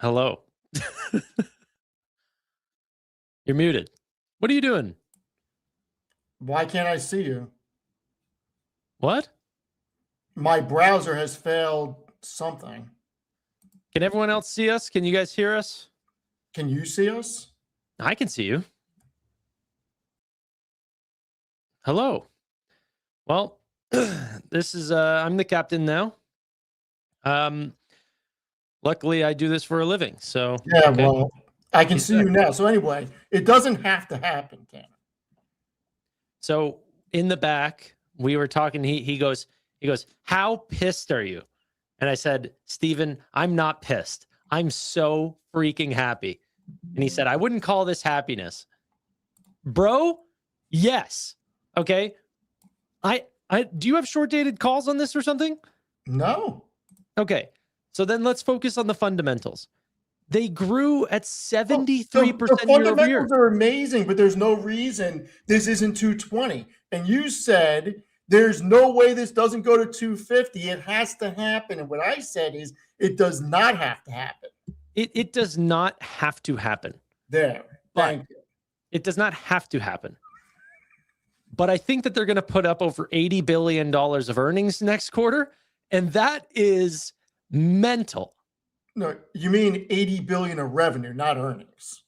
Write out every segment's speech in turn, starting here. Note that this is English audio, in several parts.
Hello. You're muted. What are you doing? Why can't I see you? What? My browser has failed something. Can everyone else see us? Can you guys hear us? Can you see us? I can see you. Hello. Well, this is I'm the captain now. Luckily I do this for a living. So Yeah, okay. well, I can He's see back. you now. So anyway, it doesn't have to happen, Tanner. So in the back, we were talking. He goes, how pissed are you? And I said, Steven, I'm not pissed. I'm so freaking happy. And he said, I wouldn't call this happiness. Bro, yes. Okay. I do you have short dated calls on this or something? No. Okay. So then let's focus on the fundamentals. They grew at 73% The year over year. fundamentals are amazing, but there's no reason this isn't 220. And you said there's no way this doesn't go to 250. It has to happen. And what I said is it does not have to happen. It does not have to happen. There. Thank you. It does not have to happen. But I think that they're going to put up over $80 billion of earnings next quarter. And that is mental. No, you mean 80 billion of revenue, not earnings.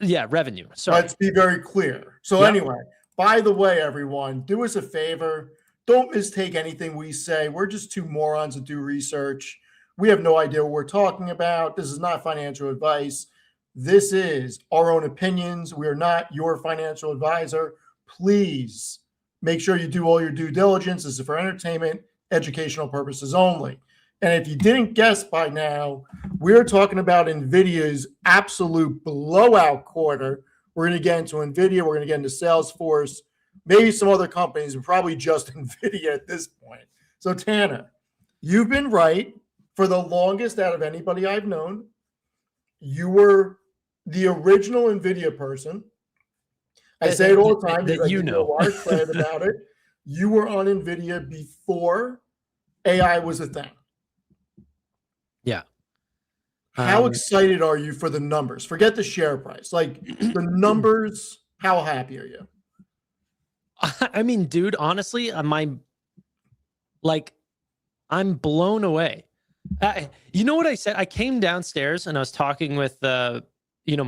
Yeah, revenue. Sorry. Let's be very clear. So anyway, by the way, everyone, do us a favor. Don't mistake anything we say. We're just two morons that do research. We have no idea what we're talking about. This is not financial advice. This is our own opinions. We are not your financial advisor. Please make sure you do all your due diligence. This is for entertainment, educational purposes only. And if you didn't guess by now, we're talking about Nvidia's absolute blowout quarter. We're going to get into Nvidia. We're going to get into Salesforce, maybe some other companies, and probably just Nvidia at this point. So Tanner, you've been right for the longest out of anybody I've known. You were the original Nvidia person. I say it all the time because I give you a lot of credit about it. You were on Nvidia before AI was a thing. Yeah. How excited are you for the numbers? Forget the share price. Like the numbers, how happy are you? I mean, dude, honestly, I'm blown away. You know what I said? I came downstairs and I was talking with, my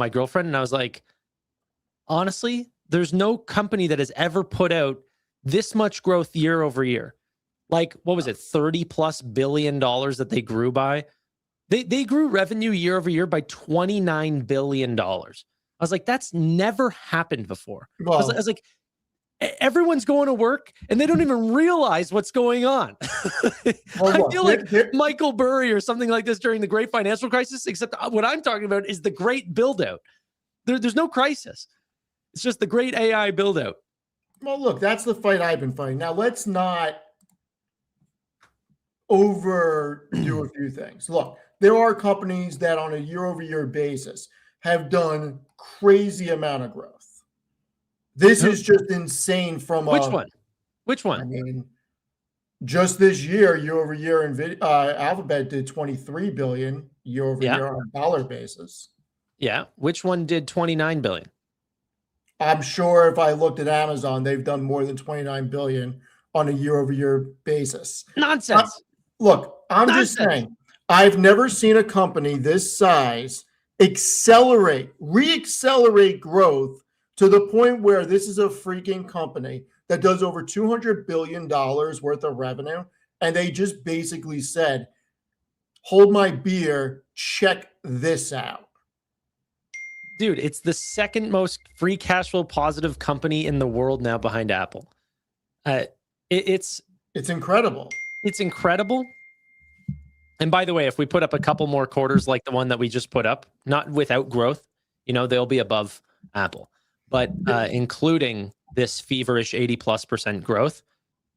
girlfriend, and I was like, honestly, there's no company that has ever put out this much growth year over year. Like, what was it? $30+ billion that they grew by. They grew revenue year over year by $29 billion. I was like, that's never happened before. Well, I was like, everyone's going to work and they don't even realize what's going on. I feel like Michael Burry or something like this during the great financial crisis, except what I'm talking about is the great build out. There's no crisis. It's just the great AI build out. Well, look, that's the fight I've been fighting. Now, let's not overdo a few things. Look, there are companies that on a year-over-year basis have done crazy amount of growth. This is just insane from Which one? Which one? I mean, just this year over year, Nvidia, Alphabet did 23 billion year over year on a dollar basis. Yeah. Which one did 29 billion? I'm sure if I looked at Amazon, they've done more than 29 billion on a year over year basis. Nonsense. Look, I'm just saying, I've never seen a company this size re-accelerate growth to the point where this is a freaking company that does over $200 billion worth of revenue. And they just basically said, hold my beer, check this out. Dude, it's the second most free cash flow positive company in the world now behind Apple. It's incredible. It's incredible. And by the way, if we put up a couple more quarters like the one that we just put up, not without growth, they'll be above Apple. But including this feverish 80+% growth,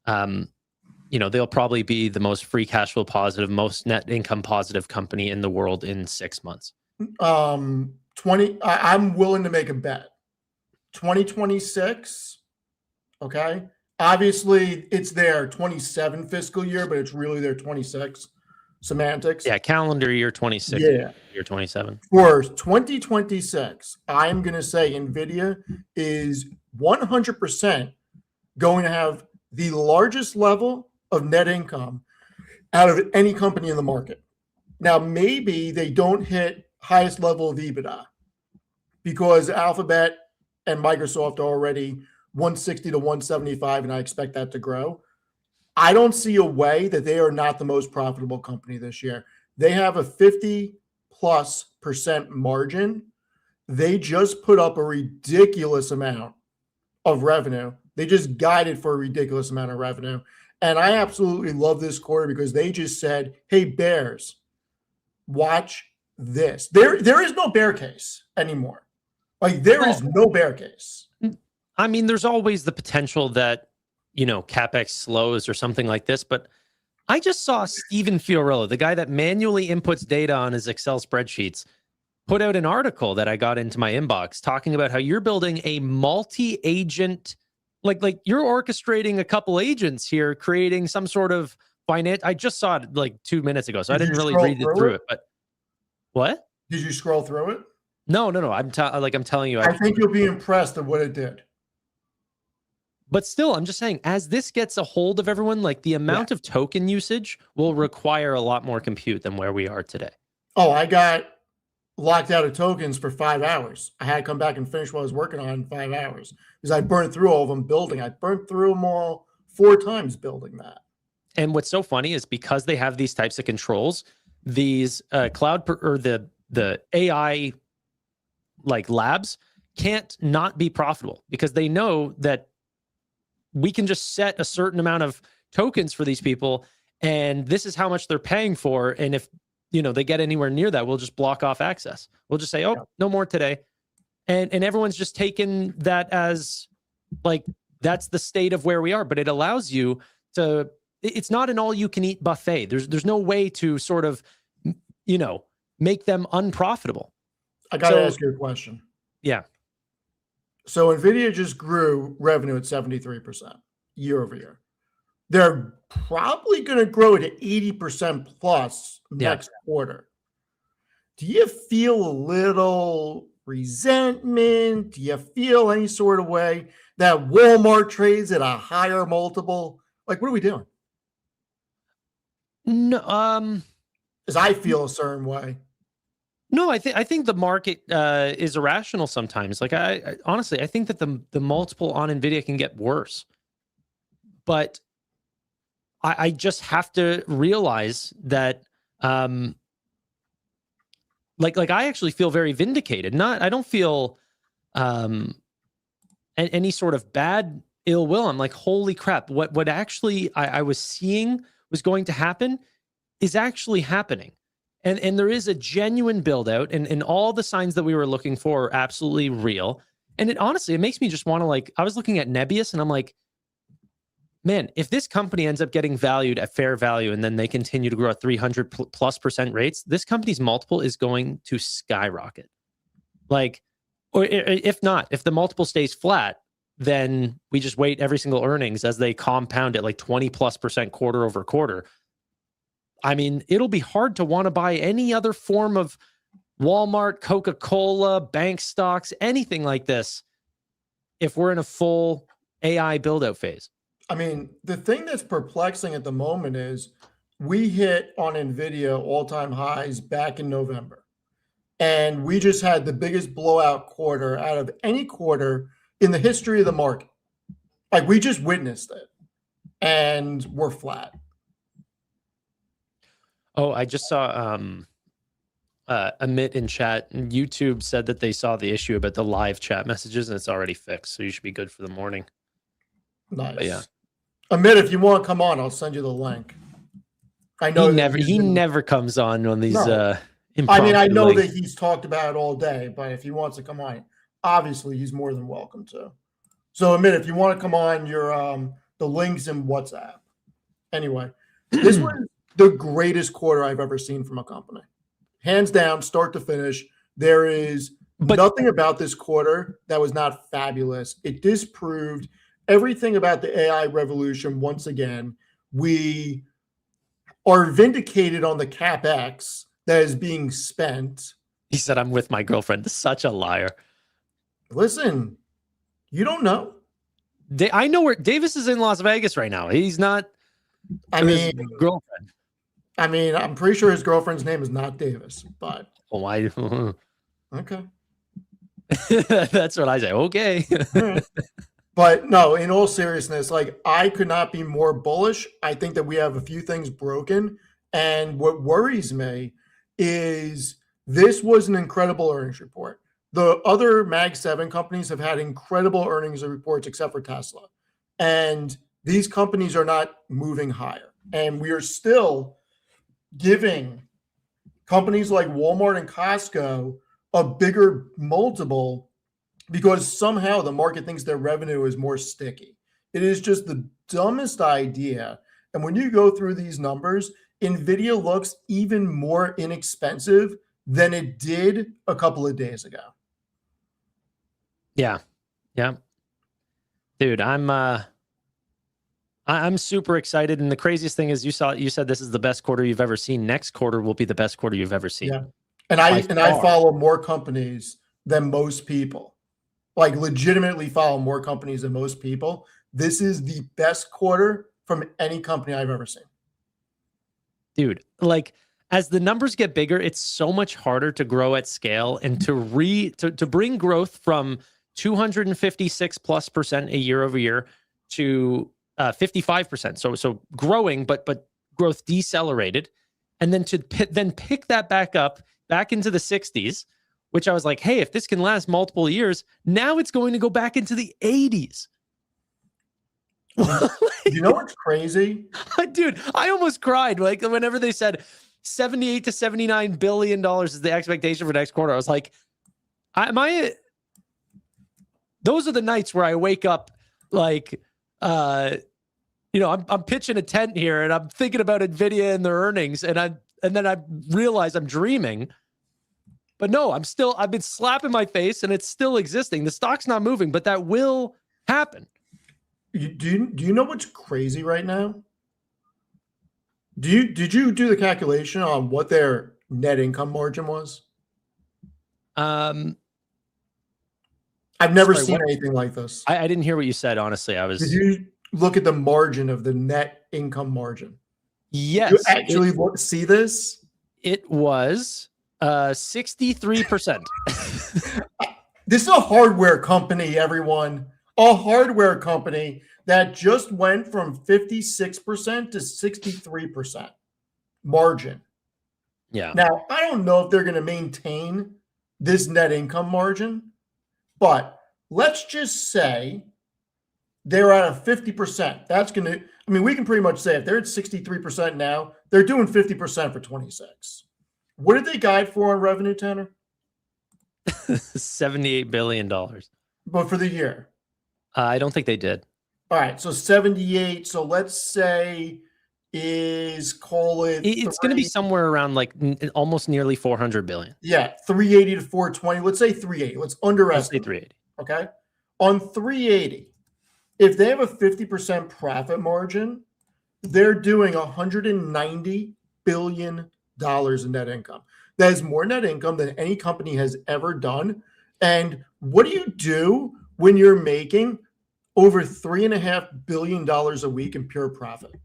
they'll probably be the most free cash flow positive, most net income positive company in the world in 6 months. I'm willing to make a bet. 2026, okay? Obviously, it's their 27 fiscal year, but it's really their 26. semantics. Yeah, calendar year 26, Yeah. year 27. For 2026, I'm going to say Nvidia is 100% going to have the largest level of net income out of any company in the market. Now, maybe they don't hit highest level of EBITDA because Alphabet and Microsoft are already 160 to 175, and I expect that to grow. I don't see a way that they are not the most profitable company this year. They have a 50+% margin. They just put up a ridiculous amount of revenue. They just guided for a ridiculous amount of revenue. And I absolutely love this quarter because they just said, hey, bears, watch this. There is no bear case anymore. Like there is no bear case. I mean, there's always the potential that, CapEx slows or something like this, but I just saw Steven Fiorillo, the guy that manually inputs data on his Excel spreadsheets, put out an article that I got into my inbox talking about how you're building a multi-agent, like you're orchestrating a couple agents here, creating some sort of finance. I just saw it like 2 minutes ago, so I didn't really read it through it. But what? Did you scroll through it? No. I'm telling you. I think you'll be impressed at what it did. But still, I'm just saying, as this gets a hold of everyone, like the amount of token usage will require a lot more compute than where we are today. Oh, I got locked out of tokens for 5 hours. I had to come back and finish what I was working on in 5 hours because I burned through all of them building. I burned through them all 4 times building that. And what's so funny is because they have these types of controls, these the AI like labs can't not be profitable because they know that we can just set a certain amount of tokens for these people, and this is how much they're paying for. And if they get anywhere near that, we'll just block off access. We'll just say, no more today. And everyone's just taken that as like, that's the state of where we are. But it allows you to, it's not an all you can eat buffet. There's no way to sort of, make them unprofitable. I got to ask you a question. Yeah. So Nvidia just grew revenue at 73% year over year. They're probably going to grow to 80% plus next quarter. Do you feel a little resentment? Do you feel any sort of way that Walmart trades at a higher multiple? Like, what are we doing? No, because I feel a certain way. No, I think the market is irrational sometimes. Like I honestly, I think that the multiple on Nvidia can get worse, but I just have to realize that, like I actually feel very vindicated. I don't feel any sort of bad ill will. I'm like, holy crap! What actually I was seeing was going to happen is actually happening. And there is a genuine build out, and all the signs that we were looking for are absolutely real. And it honestly, it makes me just want to I was looking at Nebius and I'm like, man, if this company ends up getting valued at fair value and then they continue to grow at 300+% rates, this company's multiple is going to skyrocket. Or if not, if the multiple stays flat, then we just wait every single earnings as they compound at 20+% quarter over quarter. I mean, it'll be hard to want to buy any other form of Walmart, Coca-Cola, bank stocks, anything like this if we're in a full AI build-out phase. I mean, the thing that's perplexing at the moment is we hit on Nvidia all-time highs back in November. And we just had the biggest blowout quarter out of any quarter in the history of the market. We just witnessed it. And we're flat. Oh, I just saw Amit in chat. YouTube said that they saw the issue about the live chat messages and it's already fixed. So you should be good for the morning. Nice. But yeah. Amit, if you want to come on, I'll send you the link. I know he never comes on these I mean, I know that he's talked about it all day, but if he wants to come on, obviously he's more than welcome to. So Amit, if you want to come on, your the links in WhatsApp. Anyway, this was the greatest quarter I've ever seen from a company. Hands down, start to finish. There is nothing about this quarter that was not fabulous. It disproved everything about the AI revolution once again. We are vindicated on the CapEx that is being spent. He said, I'm with my girlfriend. Such a liar. Listen, you don't know. I know where Davis is in Las Vegas right now. He's not with his girlfriend. I mean, I'm pretty sure his girlfriend's name is not Davis, but. Oh, why? Okay. That's what I say. Okay. Right. But no, in all seriousness, like I could not be more bullish. I think that we have a few things broken. And what worries me is this was an incredible earnings report. The other Mag 7 companies have had incredible earnings reports except for Tesla. And these companies are not moving higher. And we are still giving companies like Walmart and Costco a bigger multiple because somehow the market thinks their revenue is more sticky. It is just the dumbest idea. And when you go through these numbers, Nvidia looks even more inexpensive than it did a couple of days ago. Yeah. Yeah. Dude, I'm super excited. And the craziest thing is you said this is the best quarter you've ever seen. Next quarter will be the best quarter you've ever seen. Yeah. And I follow more companies than most people. Like legitimately follow more companies than most people. This is the best quarter from any company I've ever seen. Dude, like as the numbers get bigger, it's so much harder to grow at scale and to bring growth from 256+% a year over year to 55%. So growing, but growth decelerated. And then to pick that back into the 60s, which I was like, hey, if this can last multiple years, now it's going to go back into the 80s. You know what's crazy? Dude, I almost cried. Like whenever they said 78 to $79 billion is the expectation for next quarter, I was like, those are the nights where I wake up like, I'm pitching a tent here and I'm thinking about Nvidia and their earnings. And then I realize I'm dreaming. But no, I've been slapping my face and it's still existing. The stock's not moving, but that will happen. Do you know what's crazy right now? Did you do the calculation on what their net income margin was? I've never seen anything like this. I didn't hear what you said, honestly. Did you look at the margin of the net income margin? Yes. You actually see this? It was 63%. This is a hardware company, everyone. A hardware company that just went from 56% to 63% margin. Yeah. Now, I don't know if they're going to maintain this net income margin, but let's just say they're at a 50%. That's going to, I mean, we can pretty much say if they're at 63% now, they're doing 50% for 26. What did they guide for on revenue, Tanner? $78 billion. But for the year? I don't think they did. All right. So 78. So let's say call it. It's going to be somewhere around like almost nearly 400 billion. Yeah. 380 to 420. Let's say 380. Let's underestimate. 380. Okay. On 380, if they have a 50% profit margin, they're doing $190 billion in net income. That is more net income than any company has ever done. And what do you do when you're making over $3.5 billion a week in pure profit?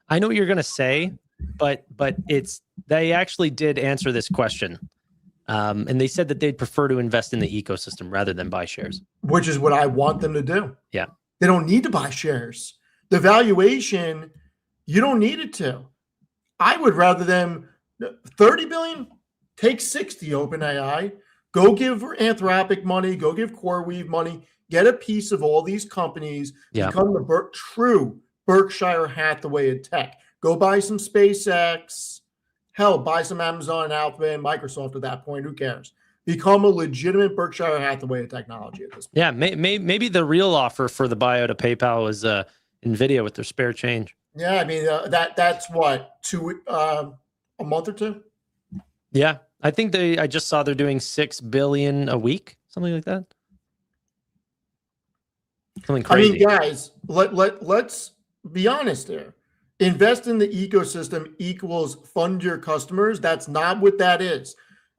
I know what you're going to say, but they actually did answer this question. And they said that they'd prefer to invest in the ecosystem rather than buy shares. Which is what I want them to do. Yeah. They don't need to buy shares. The valuation, you don't need it to. I would rather them 30 billion, take 60 OpenAI, go give Anthropic money, go give CoreWeave money, get a piece of all these companies, become the true Berkshire Hathaway of tech. Go buy some SpaceX, hell, buy some Amazon, Alphabet, and Microsoft at that point. Who cares? Become a legitimate Berkshire Hathaway of technology at this point. Yeah, maybe the real offer for the buyout of PayPal was Nvidia with their spare change. Yeah, I mean that's what a month or two. Yeah, I think I just saw they're doing $6 billion a week, something like that. Something crazy. I mean, guys, let's be honest here. invest in the ecosystem equals fund your customers. That's not what that is.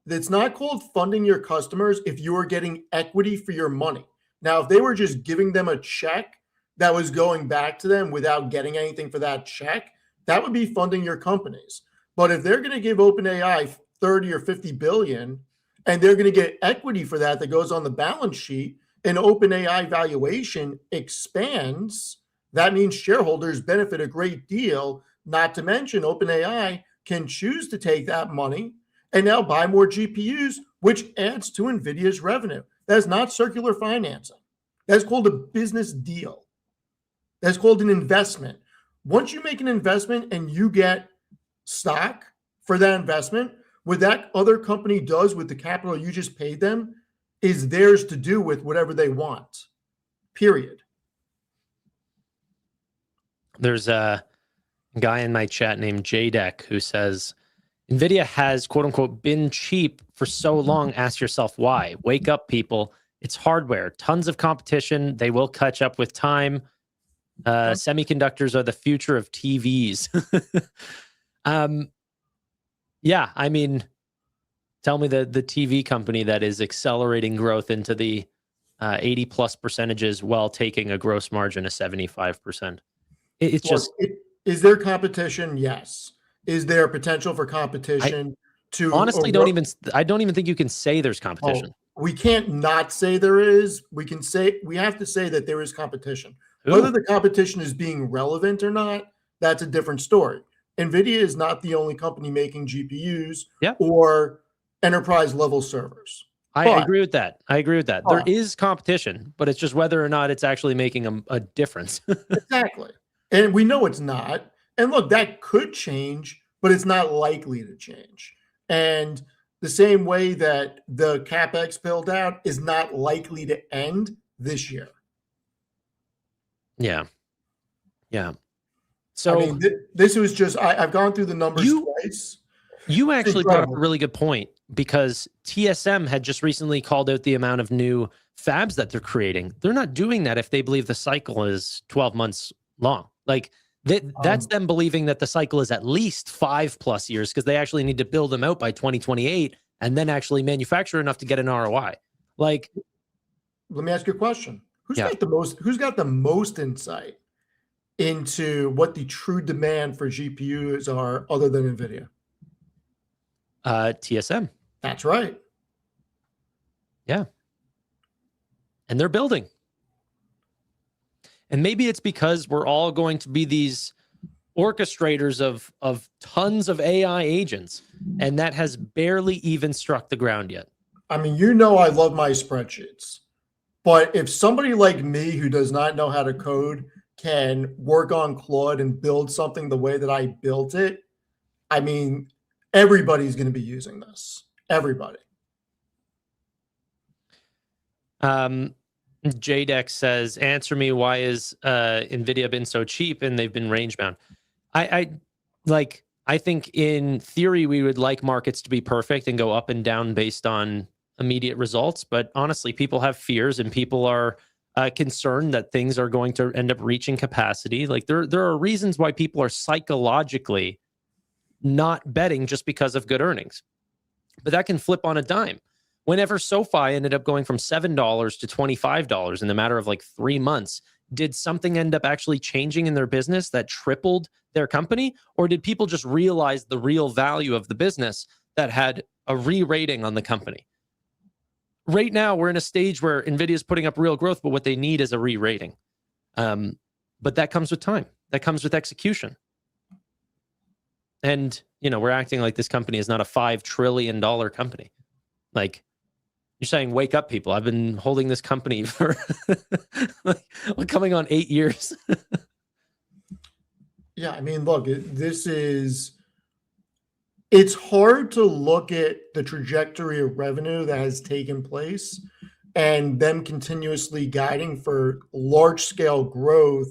It's not called funding your customers if you are getting equity for your money. Now, if they were just giving them a check that was going back to them without getting anything for that check, that would be funding your companies. But if they're going to give OpenAI 30 or 50 billion and they're going to get equity for that goes on the balance sheet, and OpenAI valuation expands, that means shareholders benefit a great deal. Not to mention OpenAI can choose to take that money and now buy more GPUs, which adds to Nvidia's revenue. That is not circular financing. That's called a business deal. That's called an investment. Once you make an investment and you get stock for that investment, what that other company does with the capital you just paid them is theirs to do with whatever they want, period. There's a guy in my chat named JDEC who says, Nvidia has, quote unquote, been cheap for so long. Ask yourself why. Wake up, people. It's hardware. Tons of competition. They will catch up with time. Semiconductors are the future of TVs. Yeah, I mean, tell me the TV company that is accelerating growth into the 80 plus percentages while taking a gross margin of 75%. It's just. Is there competition? Yes. Is there potential for competition to honestly I don't even think you can say there's competition. We can't not say there is. We have to say that there is competition. Ooh. Whether the competition is being relevant or not, that's a different story. Nvidia is not the only company making GPUs or enterprise level servers. I agree with that. There is competition, but it's just whether or not it's actually making a difference. Exactly. And we know it's not. And look, that could change, but it's not likely to change. And the same way that the CapEx build out is not likely to end this year. Yeah. Yeah. So I mean, this was just, I've gone through the numbers twice. You actually brought up a really good point, because TSM had just recently called out the amount of new fabs that they're creating. They're not doing that if they believe the cycle is 12 months long. Like that's them believing that the cycle is at least 5+ years, because they actually need to build them out by 2028 and then actually manufacture enough to get an ROI. Like, let me ask you a question. Who's got the most insight into what the true demand for GPUs are other than Nvidia? TSM. That's right. Yeah. And they're building. And maybe it's because we're all going to be these orchestrators of tons of AI agents, and that has barely even struck the ground yet. I mean, I love my spreadsheets, but if somebody like me who does not know how to code can work on Claude and build something the way that I built it, I mean, everybody's going to be using this. Everybody. JDEX says, answer me, why is Nvidia been so cheap and they've been range bound? I think in theory we would like markets to be perfect and go up and down based on immediate results, but honestly, people have fears and people are concerned that things are going to end up reaching capacity. Like there are reasons why people are psychologically not betting just because of good earnings, but that can flip on a dime. Whenever SoFi ended up going from $7 to $25 in the matter of like 3 months, did something end up actually changing in their business that tripled their company? Or did people just realize the real value of the business that had a re-rating on the company? Right now, we're in a stage where Nvidia is putting up real growth, but what they need is a re-rating. But that comes with time. That comes with execution. And, we're acting like this company is not a $5 trillion company. Like, you're saying, wake up, people. I've been holding this company for coming on 8 years. Yeah, I mean, look, it's hard to look at the trajectory of revenue that has taken place and them continuously guiding for large scale growth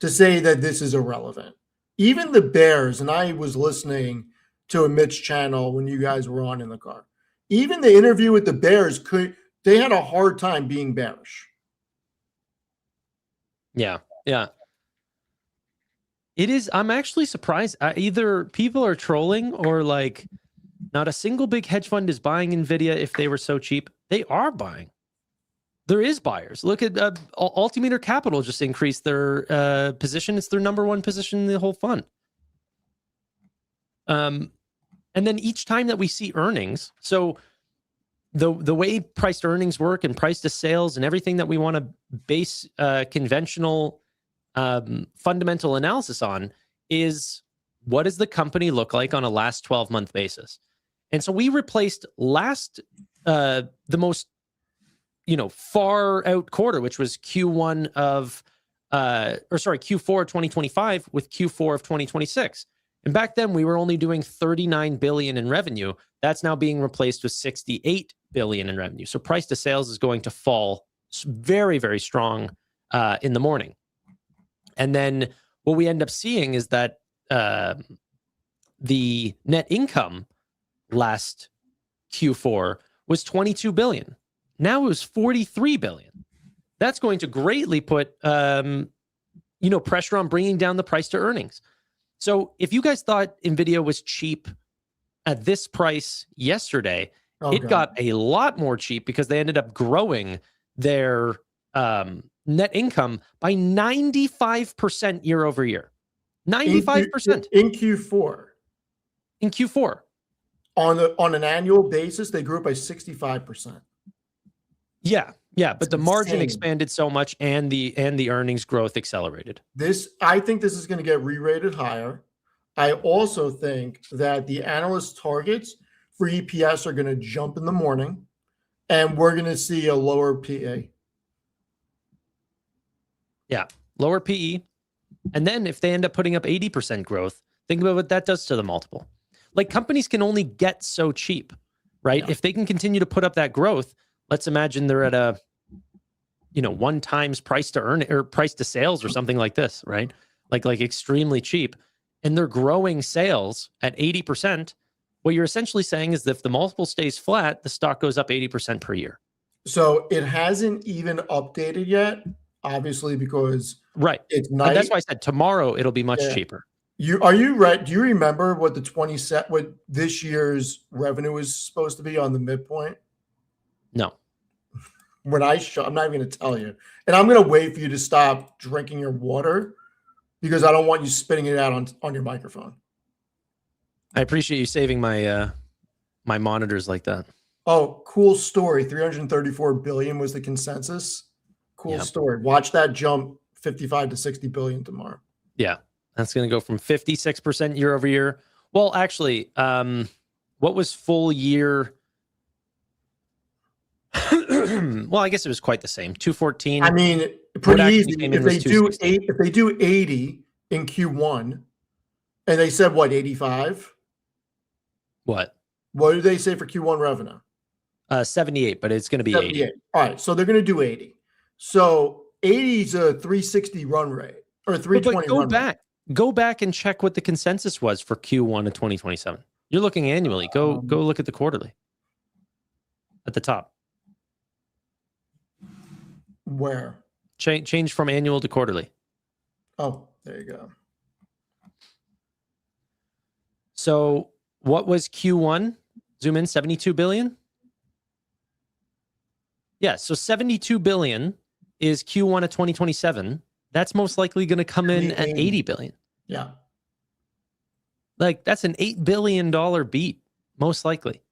to say that this is irrelevant. Even the bears, and I was listening to Amit's channel when you guys were on in the car. Even the interview with the bears, they had a hard time being bearish. Yeah. It is. I'm actually surprised. Either people are trolling or like not a single big hedge fund is buying Nvidia if they were so cheap. They are buying. There is buyers. Look at Altimeter Capital just increased their position. It's their number one position in the whole fund. And then each time that we see earnings, so the way priced earnings work and price to sales and everything that we want to base conventional fundamental analysis on is what does the company look like on a last 12-month basis? And so we replaced the most far out quarter, which was Q4 of 2025 with Q4 of 2026. And back then we were only doing 39 billion in revenue. That's now being replaced with 68 billion in revenue. So price to sales is going to fall very, very strong in the morning. And then what we end up seeing is that the net income last Q4 was 22 billion. Now it was 43 billion. That's going to greatly put pressure on bringing down the price to earnings. So if you guys thought Nvidia was cheap at this price yesterday, it got a lot more cheap because they ended up growing their net income by 95% year over year. 95% in Q4. In Q4. On an annual basis, they grew up by 65%. Yeah, but the margin expanded so much, and the earnings growth accelerated. I think this is going to get re-rated higher. I also think that the analyst targets for EPS are going to jump in the morning, and we're going to see a lower PE. Yeah, lower PE. And then if they end up putting up 80% growth, think about what that does to the multiple. Like, companies can only get so cheap, right? Yeah. If they can continue to put up that growth, let's imagine they're at a 1 times price to earn or price to sales or something like this, right? Like extremely cheap. And they're growing sales at 80%. What you're essentially saying is that if the multiple stays flat, the stock goes up 80% per year. So it hasn't even updated yet, obviously, because it's night. And that's why I said tomorrow it'll be much cheaper. Are you right? Do you remember what what this year's revenue is supposed to be on the midpoint? No. I'm not even going to tell you. And I'm going to wait for you to stop drinking your water because I don't want you spitting it out on your microphone. I appreciate you saving my my monitors like that. Oh, cool story. 334 billion was the consensus. Cool story. Watch that jump 55 to 60 billion tomorrow. Yeah. That's going to go from 56% year over year. Well, actually, what was full year? Well, I guess it was quite the same. 214. I mean, pretty easy. If they do 80 in Q1, and they said what, 85? What did they say for Q1 revenue? 78, but it's going to be 80. All right, so they're going to do 80. So 80 is a 360 run rate or 320. But go back and check what the consensus was for Q1 of 2027. You're looking annually. Go look at the quarterly at the top. Where? Change from annual to quarterly. Oh, there you go. So what was Q1? Zoom in, 72 billion? Yeah, so 72 billion is Q1 of 2027. That's most likely going to come in at 80 billion. Yeah. Like, that's an $8 billion beat, most likely.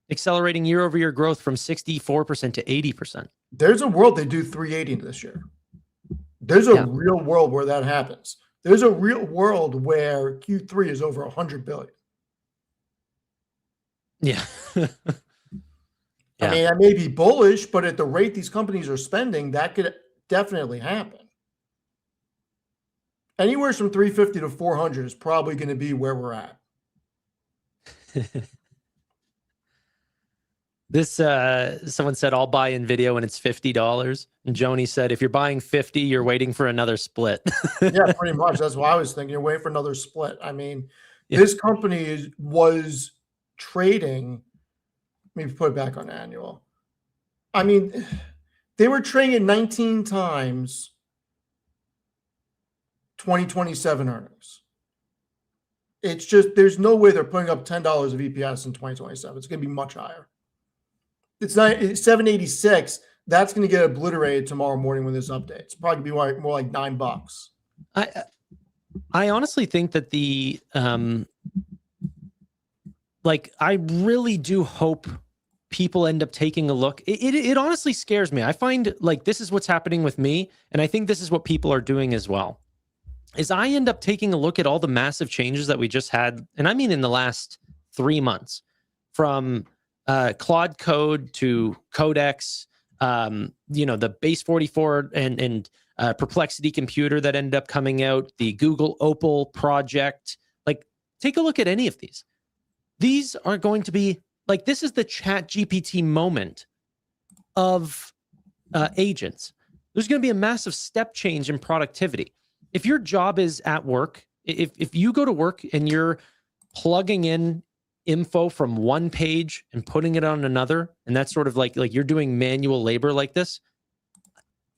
Accelerating year over year growth from 64% to 80%. There's a world they do 380 this year. There's a real world where that happens. There's a real world where Q3 is over 100 billion. Yeah. I mean, that may be bullish, but at the rate these companies are spending, that could definitely happen. Anywhere from 350 to 400 is probably going to be where we're at. This someone said I'll buy Nvidia when it's $50, and Joni said if you're buying 50, you're waiting for another split. Yeah, pretty much. That's what I was thinking. You're waiting for another split. I mean, this company was trading. Let me put it back on annual. I mean, they were trading at 19 times 2027 earnings. It's just, there's no way they're putting up $10 of EPS in 2027. It's going to be much higher. It's not, it's 786. That's going to get obliterated tomorrow morning when this updates. Probably be more like $9. I honestly think that I really do hope people end up taking a look. It honestly scares me. I find like this is what's happening with me, and I think this is what people are doing as well. Is I end up taking a look at all the massive changes that we just had, and I mean in the last 3 months, from Claude Code to Codex, the Base 44 and Perplexity computer that ended up coming out, the Google Opal project. Like, take a look at any of these. These are going to be like, this is the Chat GPT moment of agents. There's going to be a massive step change in productivity. If your job is at work, if you go to work and you're plugging in info from one page and putting it on another, and that's sort of like you're doing manual labor like this,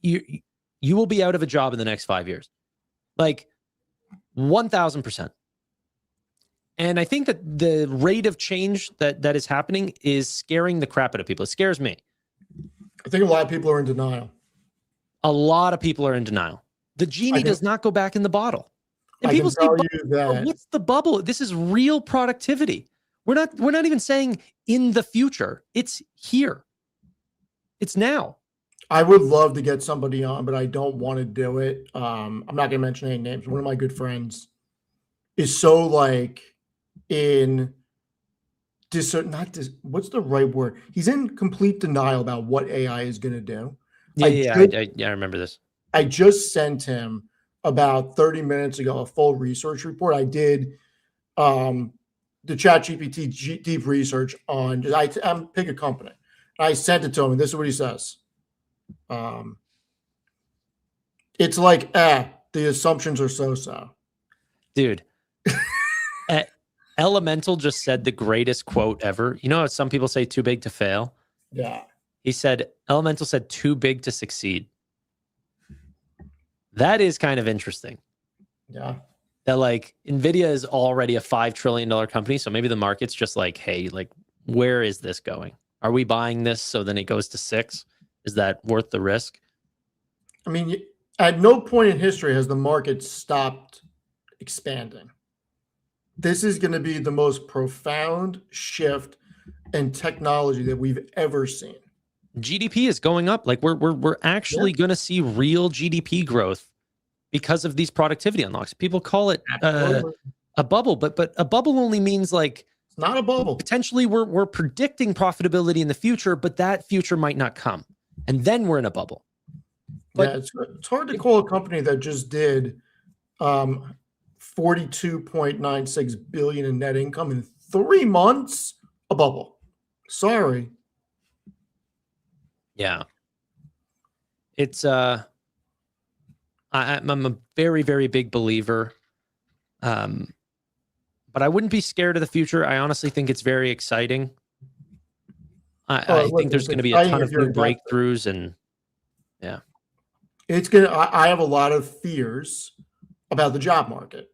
you will be out of a job in the next 5 years, like 1,000%. And I think that the rate of change that is happening is scaring the crap out of people. It scares me. I think a lot of people are in denial. A lot of people are in denial. The genie does not go back in the bottle. And people say, what's the bubble? This is real productivity. We're not even saying in the future. It's here. It's now. I would love to get somebody on, but I don't want to do it. I'm not going to mention any names. One of my good friends is so like what's the right word? He's in complete denial about what AI is going to do. I remember this. I just sent him about 30 minutes ago a full research report. I did the ChatGPT deep research on pick a company. I sent it to him, and this is what he says. It's like, the assumptions are so. Dude. Elemental just said the greatest quote ever. You know how some people say too big to fail? Yeah. Elemental said too big to succeed. That is kind of interesting. Yeah. That like Nvidia is already a $5 trillion company. So maybe the market's just like, hey, like, where is this going? Are we buying this so then it goes to 6? Is that worth the risk? I mean, at no point in history has the market stopped expanding. This is going to be the most profound shift in technology that we've ever seen. GDP is going up. Like we're actually going to see real GDP growth because of these productivity unlocks. People call it a bubble, but a bubble only means like it's not a bubble. Potentially, we're predicting profitability in the future, but that future might not come, and then we're in a bubble. But yeah, it's hard to call a company that just did 42.96 billion in net income in 3 months a bubble. Sorry. Yeah. It's I'm a very, very big believer. But I wouldn't be scared of the future. I honestly think it's very exciting. I think there's going to be a ton of new breakthroughs, and yeah. I have a lot of fears about the job market.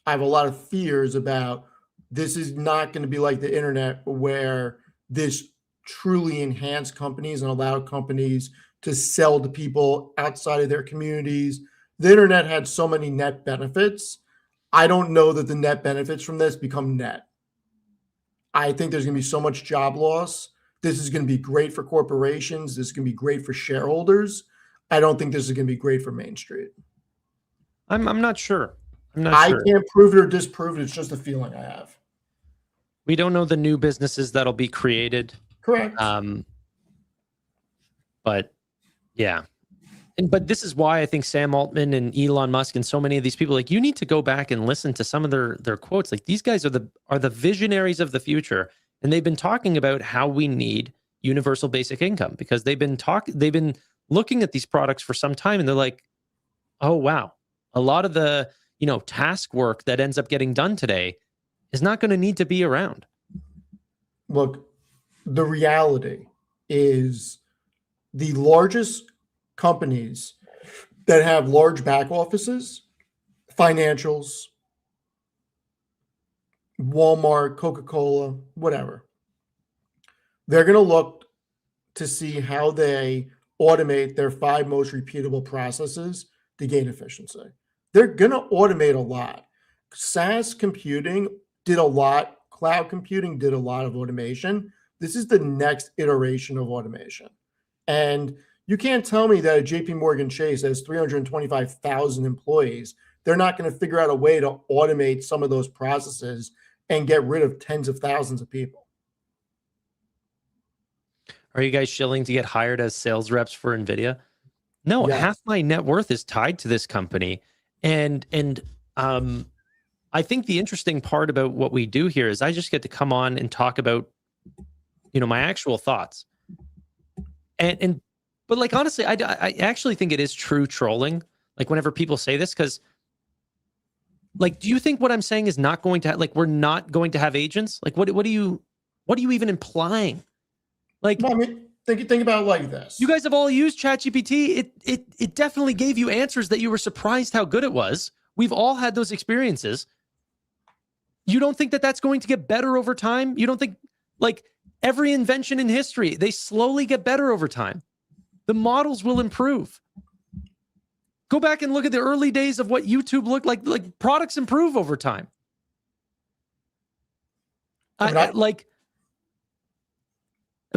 I have a lot of fears about this is not going to be like the internet where this truly enhanced companies and allowed companies to sell to people outside of their communities. The internet had so many net benefits. I don't know that the net benefits from this become net. I think there's going to be so much job loss. This is going to be great for corporations. This is going to be great for shareholders. I don't think this is going to be great for Main Street. I'm not sure. I can't prove it or disprove it. It's just a feeling I have. We don't know the new businesses that'll be created. Correct. But yeah. But this is why I think Sam Altman and Elon Musk and so many of these people, like, you need to go back and listen to some of their quotes. Like, these guys are the visionaries of the future, and they've been talking about how we need universal basic income because they've been looking at these products for some time, and they're like, oh wow, a lot of the task work that ends up getting done today is not going to need to be around. Look, the reality is the largest companies that have large back offices financials, Walmart, Coca-Cola, whatever. They're going to look to see how they automate their 5 most repeatable processes to gain efficiency. They're going to automate a lot. SaaS computing did a lot. Cloud computing did a lot of automation. This is the next iteration of automation. And you can't tell me that JP Morgan Chase has 325,000 employees. They're not going to figure out a way to automate some of those processes and get rid of tens of thousands of people. Are you guys shilling to get hired as sales reps for Nvidia? No, Yeah. half my net worth is tied to this company. And I think the interesting part about what we do here is I just get to come on and talk about, my actual thoughts. But like, honestly, I actually think it is true trolling. Like whenever people say this, because like, do you think what I'm saying is not going to, like, we're not going to have agents? Like, what are you even implying? Like, Well, I mean, think about it like this. You guys have all used ChatGPT. It definitely gave you answers that you were surprised how good it was. We've all had those experiences. You don't think that that's going to get better over time? You don't think, like, every invention in history, they slowly get better over time. The models will improve. Go back and look at the early days of what YouTube looked like. Like, products improve over time. Am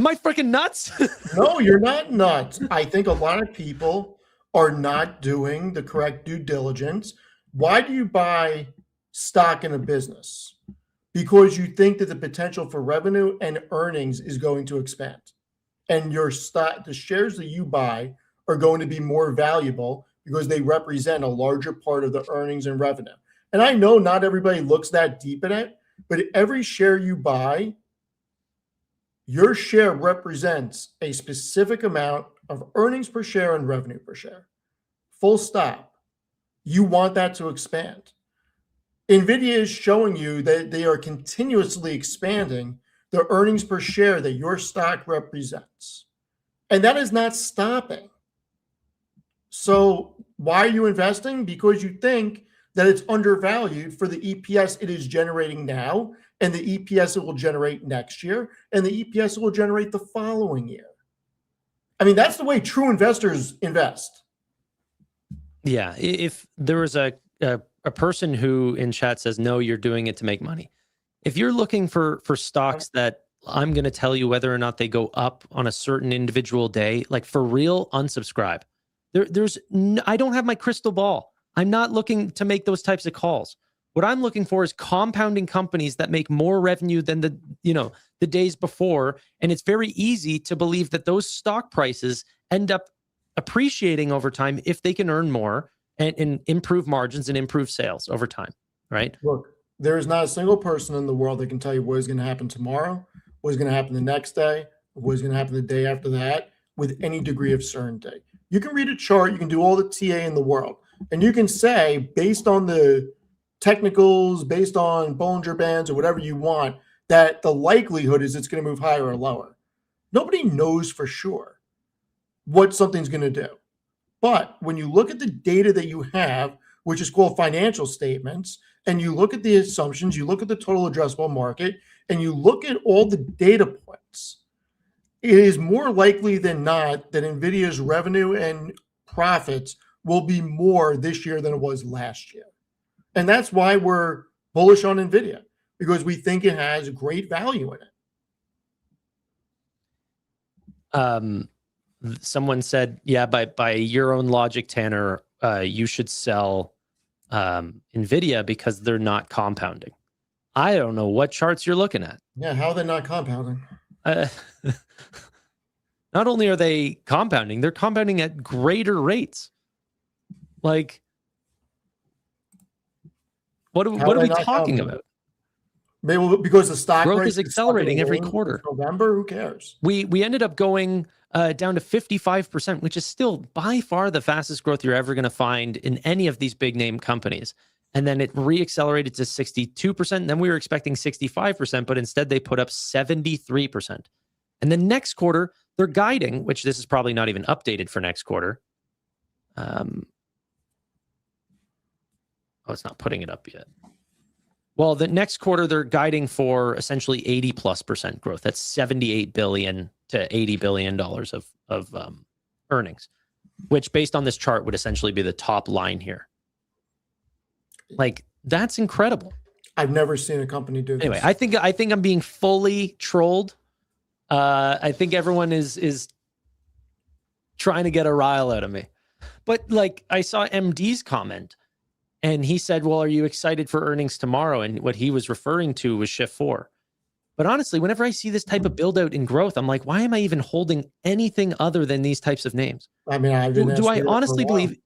I freaking nuts? No, you're not nuts. I think a lot of people are not doing the correct due diligence. Why do you buy stock in a business? Because you think that the potential for revenue and earnings is going to expand. And your stock, the shares that you buy are going to be more valuable because they represent a larger part of the earnings and revenue. And I know not everybody looks that deep in it, but every share you buy, your share represents a specific amount of earnings per share and revenue per share. Full stop. You want that to expand. Nvidia is showing you that they are continuously expanding the earnings per share that your stock represents. And that is not stopping. So why are you investing? Because you think that it's undervalued for the EPS it is generating now, and the EPS it will generate next year, and the EPS it will generate the following year. I mean, that's the way true investors invest. Yeah. If there was a person who in chat says, no, you're doing it to make money. If you're looking for stocks that I'm going to tell you whether or not they go up on a certain individual day, like for real, unsubscribe. I don't have my crystal ball. I'm not looking to make those types of calls. What I'm looking for is compounding companies that make more revenue than the days before. And it's very easy to believe that those stock prices end up appreciating over time if they can earn more and improve margins and improve sales over time, right? Look, there is not a single person in the world that can tell you what is going to happen tomorrow, what is going to happen the next day, what is going to happen the day after that with any degree of certainty. You can read a chart, you can do all the TA in the world, and you can say, based on the technicals, based on Bollinger Bands or whatever you want, that the likelihood is it's going to move higher or lower. Nobody knows for sure what something's going to do. But when you look at the data that you have, which is called financial statements, and you look at the assumptions, you look at the total addressable market, and you look at all the data points, it is more likely than not that NVIDIA's revenue and profits will be more this year than it was last year. And that's why we're bullish on NVIDIA, because we think it has great value in it. Someone said, yeah, by your own logic, Tanner, you should sell NVIDIA because they're not compounding. I don't know what charts you're looking at. Yeah, how are they not compounding? Not only are they compounding, they're compounding at greater rates. Like, what are we talking about? Maybe because the stock growth is accelerating every quarter. November, who cares? We ended up going down to 55%, which is still by far the fastest growth you're ever going to find in any of these big name companies. And then it re-accelerated to 62%. And then we were expecting 65%, but instead they put up 73%. And then next quarter, they're guiding, which this is probably not even updated for next quarter. Oh, it's not putting it up yet. Well, the next quarter, they're guiding for essentially 80+% growth. That's $78 billion to $80 billion of earnings, which based on this chart would essentially be the top line here. Like, that's incredible. I've never seen a company do this. Anyway, I think I'm being fully trolled. I think everyone is trying to get a rile out of me. But like, I saw MD's comment and he said, well, are you excited for earnings tomorrow? And what he was referring to was Shift 4. But honestly, whenever I see this type of build out in growth, I'm like, why am I even holding anything other than these types of names? I mean, do I honestly believe?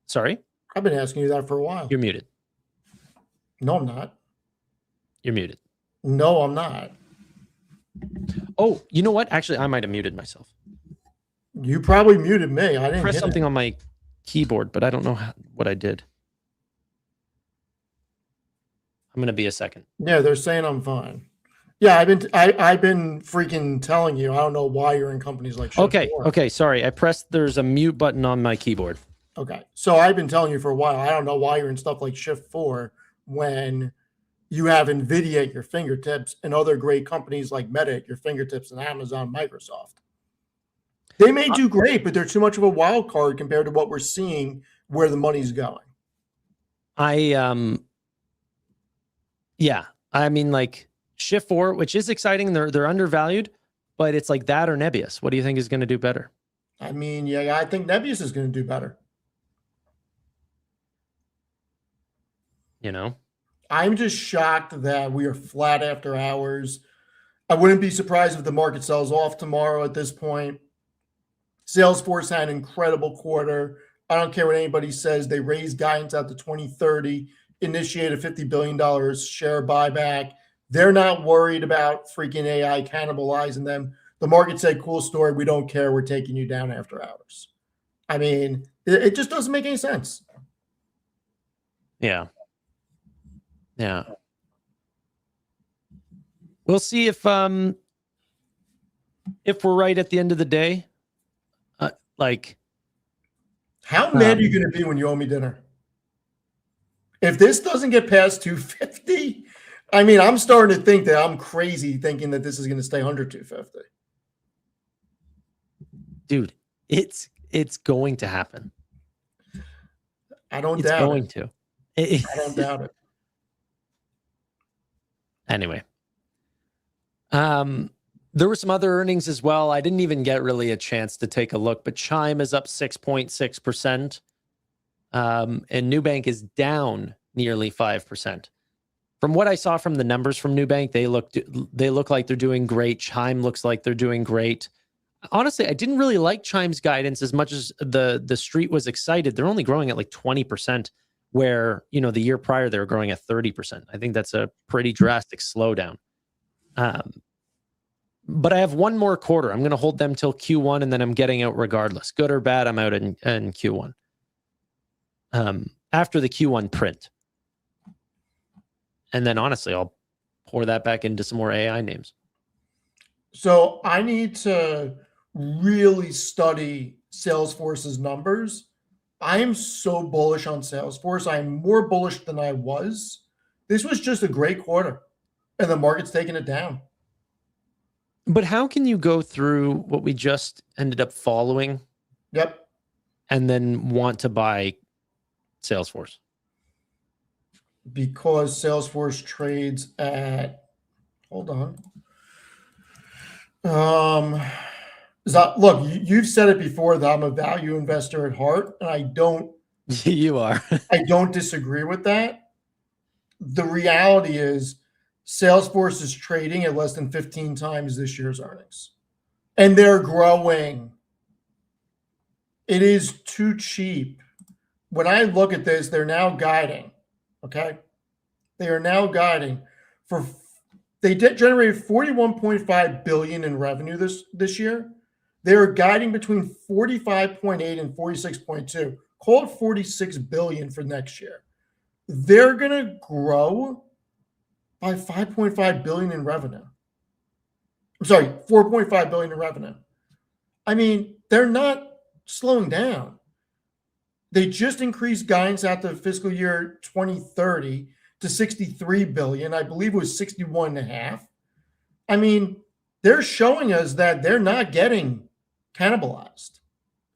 Sorry? I've been asking you that for a while. You're muted. No, I'm not. You're muted. No, I'm not. Oh, you know what? Actually, I might have muted myself. You probably muted me. I didn't press something on my keyboard, but I don't know what I did. I'm going to be a second. Yeah, they're saying I'm fine. Yeah, I've been freaking telling you. I don't know why you're in companies like Shift 4. Okay, sorry. I pressed, there's a mute button on my keyboard. Okay. So I've been telling you for a while. I don't know why you're in stuff like Shift 4 when you have Nvidia at your fingertips and other great companies like Meta at your fingertips and Amazon, Microsoft. They may do great, but they're too much of a wild card compared to what we're seeing where the money's going. Yeah. I mean, like Shift 4, which is exciting. They're undervalued, but it's like that or Nebius. What do you think is going to do better? I mean, yeah, I think Nebius is going to do better. You know? I'm just shocked that we are flat after hours. I wouldn't be surprised if the market sells off tomorrow at this point. Salesforce had an incredible quarter. I don't care what anybody says. They raised guidance out to 2030, initiated a $50 billion share buyback. They're not worried about freaking AI cannibalizing them. The market said, cool story. We don't care. We're taking you down after hours. I mean, it just doesn't make any sense. Yeah. Yeah. We'll see if we're right at the end of the day. Like, how mad are you going to be when you owe me dinner? If this doesn't get past 250, I mean, I'm starting to think that I'm crazy thinking that this is going to stay under 250. Dude, it's going to happen. I don't doubt it. It's going to. I don't doubt it. Anyway. There were some other earnings as well. I didn't even get really a chance to take a look, but Chime is up 6.6%. And Nubank is down nearly 5%. From what I saw from the numbers from Nubank, they look like they're doing great. Chime looks like they're doing great. Honestly, I didn't really like Chime's guidance as much as the street was excited. They're only growing at like 20%, where, you know, the year prior they were growing at 30%. I think that's a pretty drastic slowdown. But I have one more quarter. I'm going to hold them till Q1, and then I'm getting out regardless. Good or bad, I'm out in Q1. After the Q1 print. And then honestly, I'll pour that back into some more AI names. So I need to really study Salesforce's numbers. I am so bullish on Salesforce. I am more bullish than I was. This was just a great quarter, and the market's taking it down. But how can you go through what we just ended up following? Yep. And then want to buy Salesforce? Because Salesforce trades at, hold on. Look, you've said it before that I'm a value investor at heart, and I don't. You are. I don't disagree with that. The reality is Salesforce is trading at less than 15 times this year's earnings, and they're growing. It is too cheap. When I look at this, they're now guiding. Okay. They are now guiding for, they generated 41.5 billion in revenue this year. They are guiding between 45.8 and 46.2. Call it 46 billion for next year. They're going to grow by 5.5 billion in revenue. I'm sorry, 4.5 billion in revenue. I mean, they're not slowing down. They just increased guidance out to fiscal year 2030 to 63 billion. I believe it was 61 and a half. I mean, they're showing us that they're not getting cannibalized.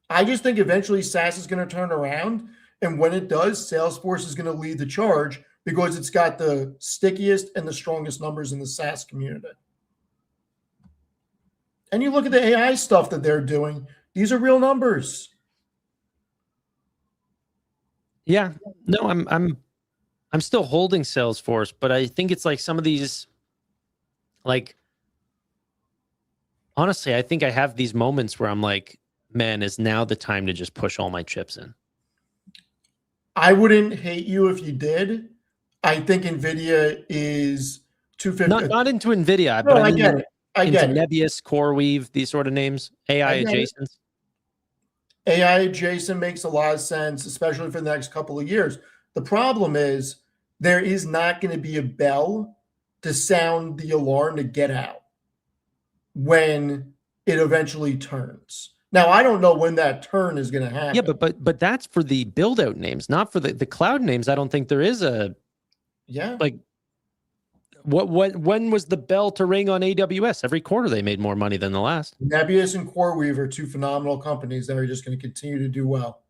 I just think eventually SaaS is going to turn around. And when it does, Salesforce is going to lead the charge because it's got the stickiest and the strongest numbers in the SaaS community. And you look at the AI stuff that they're doing, these are real numbers. Yeah. No, I'm still holding Salesforce, but I think it's like some of these, like, honestly, I think I have these moments where I'm like, man, is now the time to just push all my chips in? I wouldn't hate you if you did. I think Nvidia is 250. Not into Nvidia, No, but I I mean get it. I into get it. Nebius, CoreWeave, these sort of names, AI I get it. adjacents. AI adjacent makes a lot of sense, especially for the next couple of years. The problem is there is not going to be a bell to sound the alarm to get out when it eventually turns. Now, I don't know when that turn is going to happen. Yeah, but that's for the build out names, not for the cloud names. I don't think there is a like when was the bell to ring on AWS? Every quarter they made more money than the last. Nebius and CoreWeave are two phenomenal companies that are just going to continue to do well.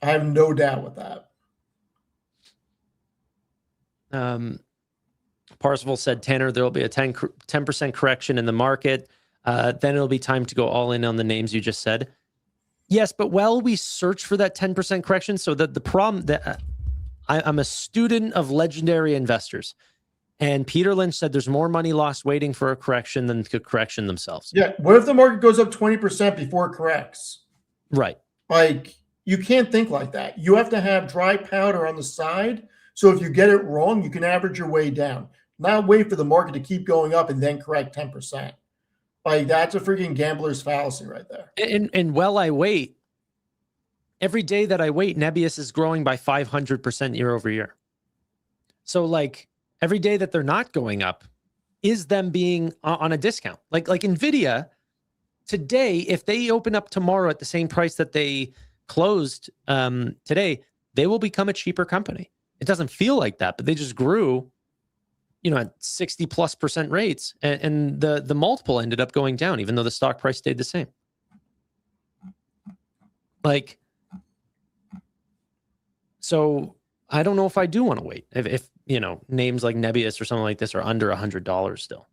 I have no doubt with that. Parsifal said, Tanner, there will be a 10% correction in the market. Then it'll be time to go all in on the names you just said. Yes, but while we search for that 10% correction, so that the problem that I'm a student of legendary investors, and Peter Lynch said there's more money lost waiting for a correction than the correction themselves. Yeah. What if the market goes up 20% before it corrects? Right. Like, you can't think like that. You have to have dry powder on the side. So if you get it wrong, you can average your way down. Not wait for the market to keep going up and then correct 10%. Like, that's a freaking gambler's fallacy right there. And while I wait, every day that I wait, Nebius is growing by 500% year over year. So like every day that they're not going up is them being on a discount. Like Nvidia today, if they open up tomorrow at the same price that they closed today, they will become a cheaper company. It doesn't feel like that, but they just grew, at 60+% rates, and the multiple ended up going down, even though the stock price stayed the same. Like, so I don't know if I do want to wait. If names like Nebius or something like this are under $100 still.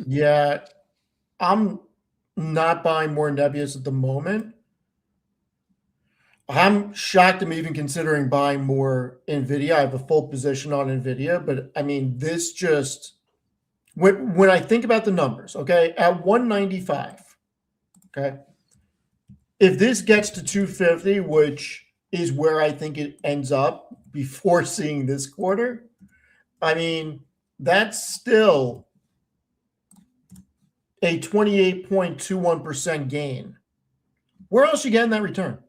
Yeah, I'm not buying more Nebius at the moment. I'm shocked I'm even considering buying more Nvidia. I have a full position on Nvidia, but I mean, this just when I think about the numbers, okay, at 195, okay, if this gets to 250, which is where I think it ends up before seeing this quarter, I mean, that's still a 28.21% gain. Where else you getting that return?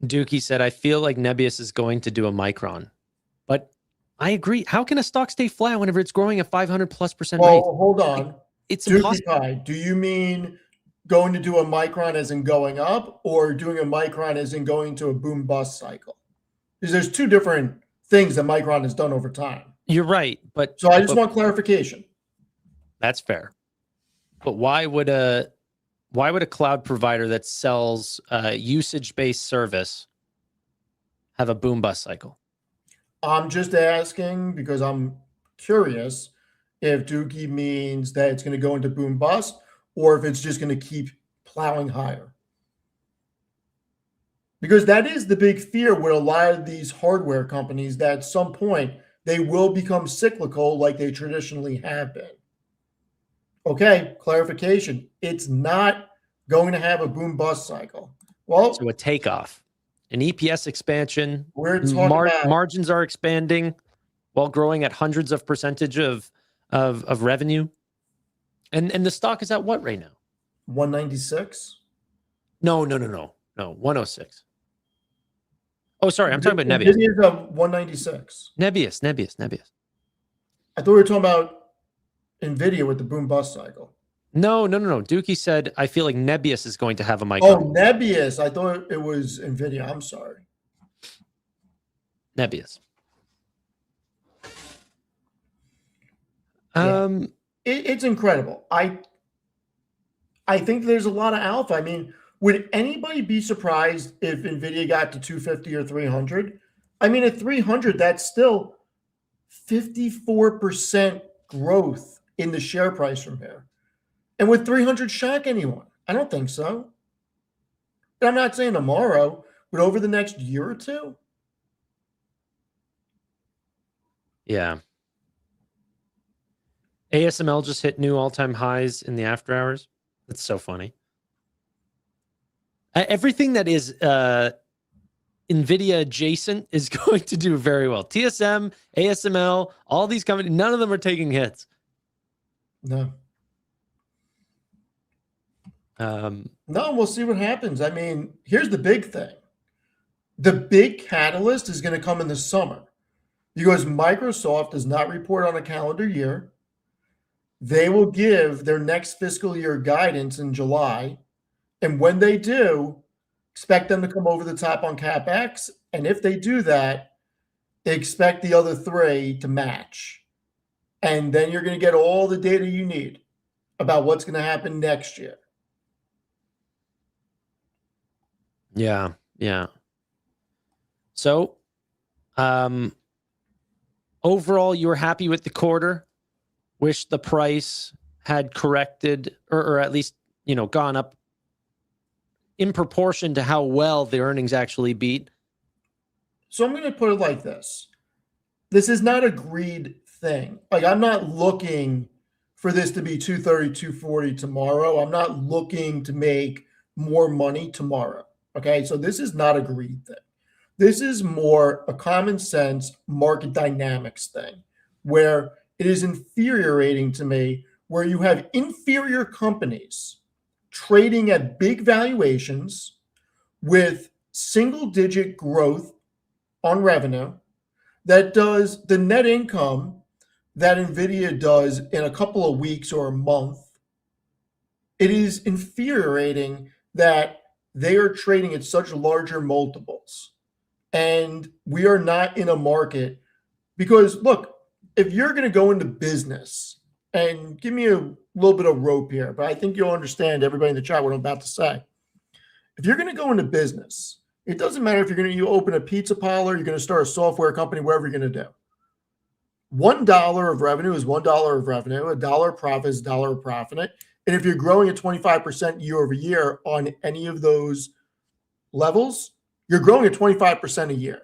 Dookie said, I feel like Nebius is going to do a Micron, but I agree. How can a stock stay flat whenever it's growing at 500+% rate? Well, hold on. It's Dookie impossible. Pie, do you mean going to do a Micron as in going up, or doing a Micron as in going to a boom bust cycle? Because there's two different things that Micron has done over time. You're right, but so I just want clarification. That's fair. But why would a cloud provider that sells usage-based service have a boom bust cycle? I'm just asking because I'm curious if Dookie means that it's going to go into boom bust, or if it's just going to keep plowing higher. Because that is the big fear with a lot of these hardware companies, that at some point they will become cyclical like they traditionally have been. Okay, clarification. It's not going to have a boom bust cycle. Well, so a takeoff, an EPS expansion, margins are expanding while growing at hundreds of percentage of revenue. And the stock is at what right now? 196? No, 106. Oh, sorry, I'm talking about Nebius. Nvidia's at 196. Nebius. I thought we were talking about Nvidia with the boom bust cycle. No. Dookie said, I feel like Nebius is going to have a mic Oh, on. Nebius. I thought it was Nvidia. I'm sorry. Nebius. Yeah. It's incredible. I think there's a lot of alpha. I mean, would anybody be surprised if Nvidia got to 250 or 300? I mean, at 300, that's still 54% growth in the share price from here. And would 300 shock anyone? I don't think so. I'm not saying tomorrow, but over the next year or two. Yeah. ASML just hit new all-time highs in the after hours. That's so funny. Everything that is Nvidia adjacent is going to do very well. TSM, ASML, all these companies, none of them are taking hits. No. No, we'll see what happens. I mean, here's the big thing. The big catalyst is going to come in the summer because Microsoft does not report on a calendar year. They will give their next fiscal year guidance in July. And when they do, expect them to come over the top on CapEx. And if they do that, expect the other three to match. And then you're going to get all the data you need about what's going to happen next year. Yeah. So, overall, you were happy with the quarter. Wish the price had corrected or at least, gone up in proportion to how well the earnings actually beat. So I'm going to put it like this. This is not a greed thing. Like, I'm not looking for this to be 230, 240 tomorrow. I'm not looking to make more money tomorrow. Okay. So this is not a greed thing. This is more a common sense market dynamics thing where it is infuriating to me where you have inferior companies trading at big valuations with single digit growth on revenue that does the net income that Nvidia does in a couple of weeks or a month. It is infuriating that they are trading at such larger multiples. And we are not in a market because, look, if you're going to go into business, and give me a little bit of rope here, but I think you'll understand, everybody in the chat, what I'm about to say. If you're going to go into business, it doesn't matter if you open a pizza parlor, you're going to start a software company, wherever you're going to do. $1 of revenue is $1 of revenue. $1 of profit is $1 of profit. And if you're growing at 25% year over year on any of those levels, you're growing at 25% a year.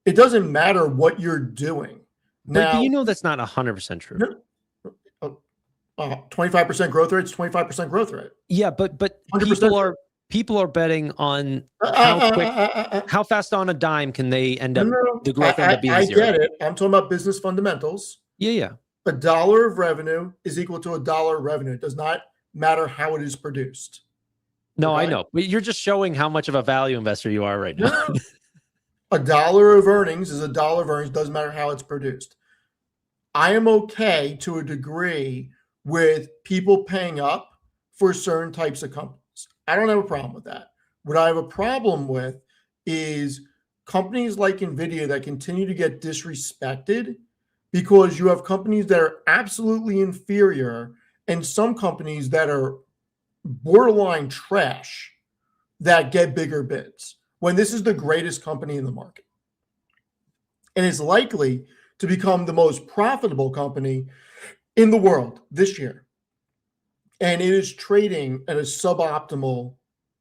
It doesn't matter what you're doing. But that's not 100% true. 25% growth rate is 25% growth rate. Yeah, but 100%. people are betting on how fast on a dime can they end up the growth end up being zero. I get it. I'm talking about business fundamentals. Yeah. $1 of revenue is equal to $1 of revenue. It does not matter how it is produced. No, okay? I know. But you're just showing how much of a value investor you are right now. $1 of earnings is $1 of earnings. Doesn't matter how it's produced. I am okay to a degree with people paying up for certain types of companies. I don't have a problem with that. What I have a problem with is companies like Nvidia that continue to get disrespected because you have companies that are absolutely inferior and some companies that are borderline trash that get bigger bids when this is the greatest company in the market. And it's likely to become the most profitable company in the world this year. And it is trading at a suboptimal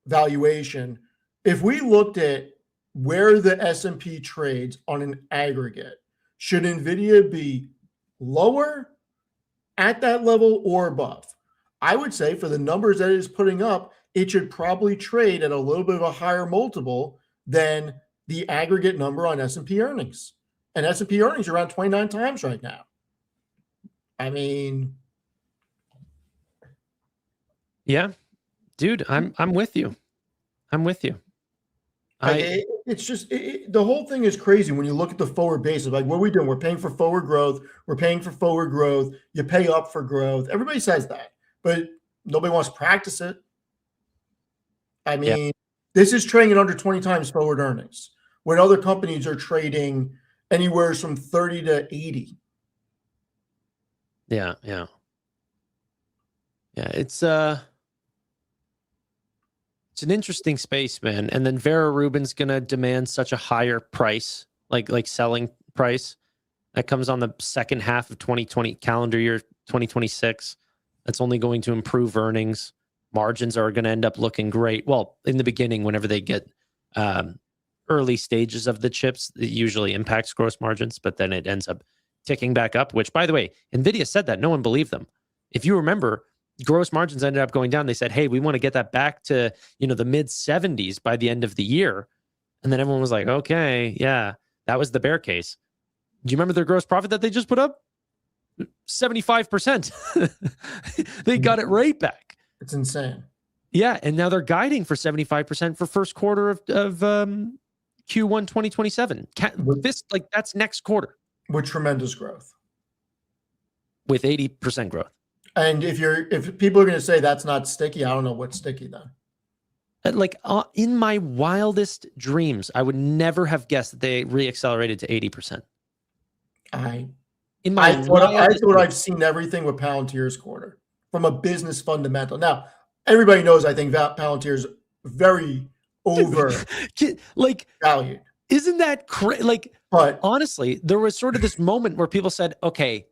valuation. If we looked at where the S&P trades on an aggregate, should Nvidia be lower at that level or above? I would say for the numbers that it is putting up, it should probably trade at a little bit of a higher multiple than the aggregate number on S&P earnings. And S&P earnings are around 29 times right now. I mean, yeah, dude, I'm with you. I'm with you. It's just the whole thing is crazy when you look at the forward basis. Like, what are we doing? We're paying for forward growth. We're paying for forward growth. You pay up for growth. Everybody says that, but Nobody wants to practice it. I Yeah. mean, this is trading at under 20 times forward earnings, when other companies are trading anywhere from 30 to 80. Yeah. It's an interesting space, man. And then Vera Rubin's gonna demand such a higher price, like selling price. That comes on the second half of 2020, calendar year 2026. That's only going to improve earnings. Margins are going to end up looking great. Well, in the beginning, whenever they get early stages of the chips, it usually impacts gross margins, but then it ends up ticking back up, which, by the way, Nvidia said that. No one believed them. If you remember, gross margins ended up going down. They said, hey, we want to get that back to, the mid 70s by the end of the year. And then everyone was like, okay, yeah, that was the bear case. Do you remember their gross profit that they just put up? 75%. They got it right back. It's insane. Yeah, and now they're guiding for 75% for first quarter of Q1 2027. That's next quarter. With tremendous growth. With 80% growth. And if people are going to say that's not sticky, I don't know what's sticky then. In my wildest dreams, I would never have guessed that they reaccelerated to 80%. I thought I've seen everything with Palantir's quarter from a business fundamental. Now, everybody knows I think Palantir's very valued. Isn't that crazy? But honestly, there was sort of this moment where people said, okay,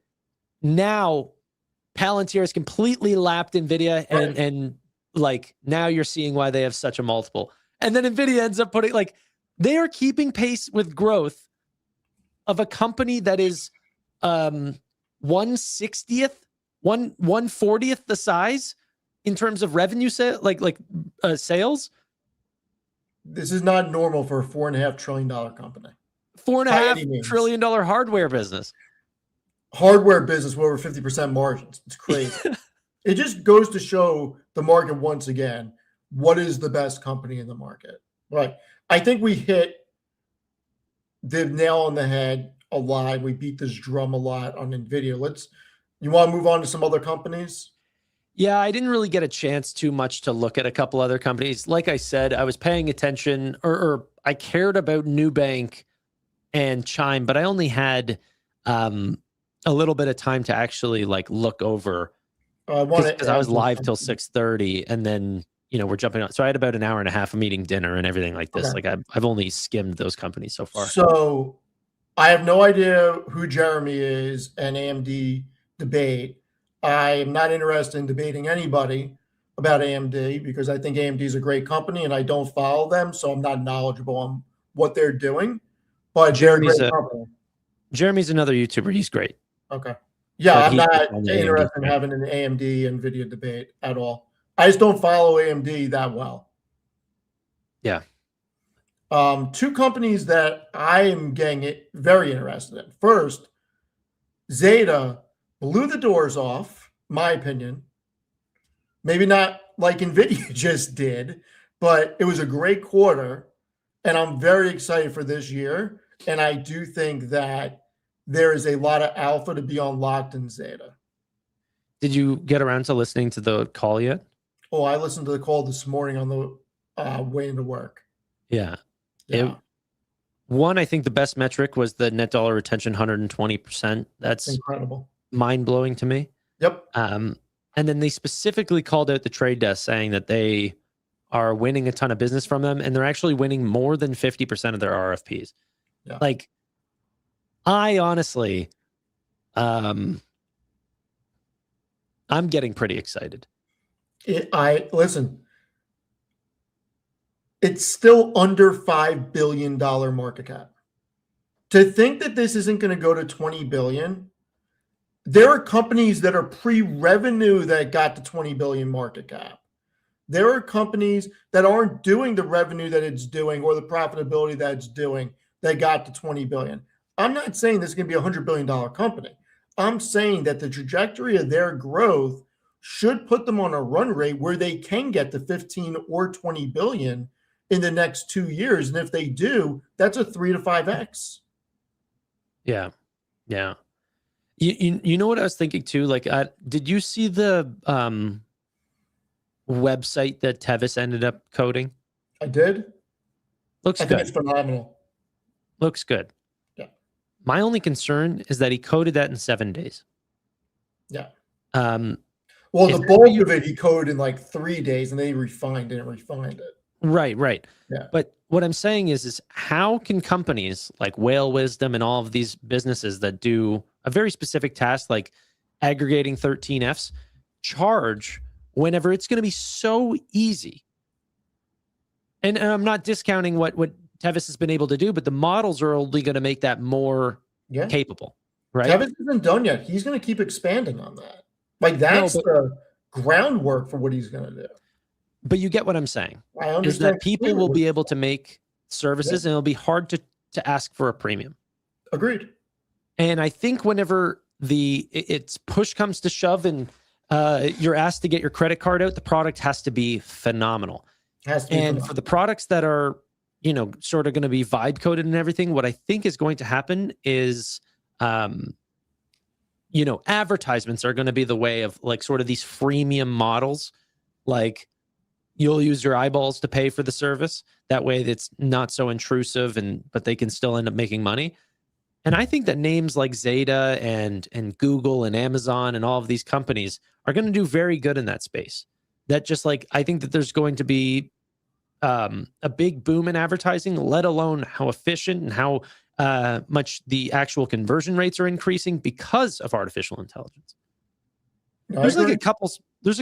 now Palantir has completely lapped Nvidia, and now you're seeing why they have such a multiple. And then Nvidia ends up putting they are keeping pace with growth of a company that is 1/60th, 1/40th the size in terms of revenue sales. This is not normal for a $4.5 trillion company. $4.5 trillion hardware business. Hardware business with over 50% margins. It's crazy. It just goes to show the market once again, what is the best company in the market. Right. I think we hit the nail on the head a lot. We beat this drum a lot on Nvidia. You want to move on to some other companies? Yeah, I didn't really get a chance too much to look at a couple other companies. Like I said, I was paying attention, or I cared about Nubank and Chime, but I only had a little bit of time to actually look over, because I was live till 6:30, and then we're jumping on. So I had about an hour and a half of eating dinner and everything like this. Okay. I've only skimmed those companies so far. So I have no idea who Jeremy is, an AMD debate. I am not interested in debating anybody about AMD because I think AMD is a great company and I don't follow them, so I'm not knowledgeable on what they're doing. But Jeremy's another YouTuber. He's great. Okay. Yeah, I'm not interested in having an AMD Nvidia debate at all. I just don't follow AMD that well. Yeah. Two companies that I am getting very interested in. First, Zeta blew the doors off, my opinion. Maybe not like Nvidia just did, but it was a great quarter, and I'm very excited for this year. And I do think that there is a lot of alpha to be unlocked in Zeta. Did you get around to listening to the call yet? Oh, I listened to the call this morning on the way into work. Yeah. I think the best metric was the net dollar retention, 120%. That's incredible. Mind-blowing to me. Yep. And then they specifically called out the trade desk, saying that they are winning a ton of business from them, and they're actually winning more than 50% of their RFPs. Yeah. I honestly, I'm getting pretty excited. Listen, it's still under $5 billion market cap. To think that this isn't going to go to 20 billion, there are companies that are pre-revenue that got to 20 billion market cap. There are companies that aren't doing the revenue that it's doing or the profitability that it's doing that got to 20 billion. I'm not saying this is going to be a $100 billion company. I'm saying that the trajectory of their growth should put them on a run rate where they can get to 15 or 20 billion in the next 2 years. And if they do, that's a 3 to 5x. Yeah. You know what I was thinking too? Did you see the website that Tevis ended up coding? I did. Looks I think it's good. phenomenal. Looks good. Yeah. My only concern is that he coded that in 7 days. Yeah. Um, Well, if the that's what bulk you of it he coded in like 3 days, and they refined it and refined it. right. Yeah. But what I'm saying is how can companies like Whale Wisdom and all of these businesses that do a very specific task like aggregating 13Fs charge whenever it's going to be so easy? And I'm not discounting what Tevis has been able to do, but the models are only going to make that more Yeah. capable, right? Tevis isn't done yet. He's going to keep expanding on that. Like, No, that's but the groundwork for what he's going to do. you get what I'm saying. I Is understand that people completely will what be you're able to saying. make services and it'll be hard to ask for a premium. Agreed. And I think whenever it's push comes to shove and you're asked to get your credit card out, the product has to be phenomenal. Has to be And phenomenal. for the products that are, sort of going to be vibe coded and everything, what I think is going to happen is, advertisements are going to be the way of like sort of these freemium models. Like you'll use your eyeballs to pay for the service. That way it's not so intrusive but they can still end up making money. And I think that names like Zeta and Google and Amazon and all of these companies are going to do very good in that space. That just like, I think that there's going to be a big boom in advertising, let alone how efficient and how much the actual conversion rates are increasing because of artificial intelligence. There's like a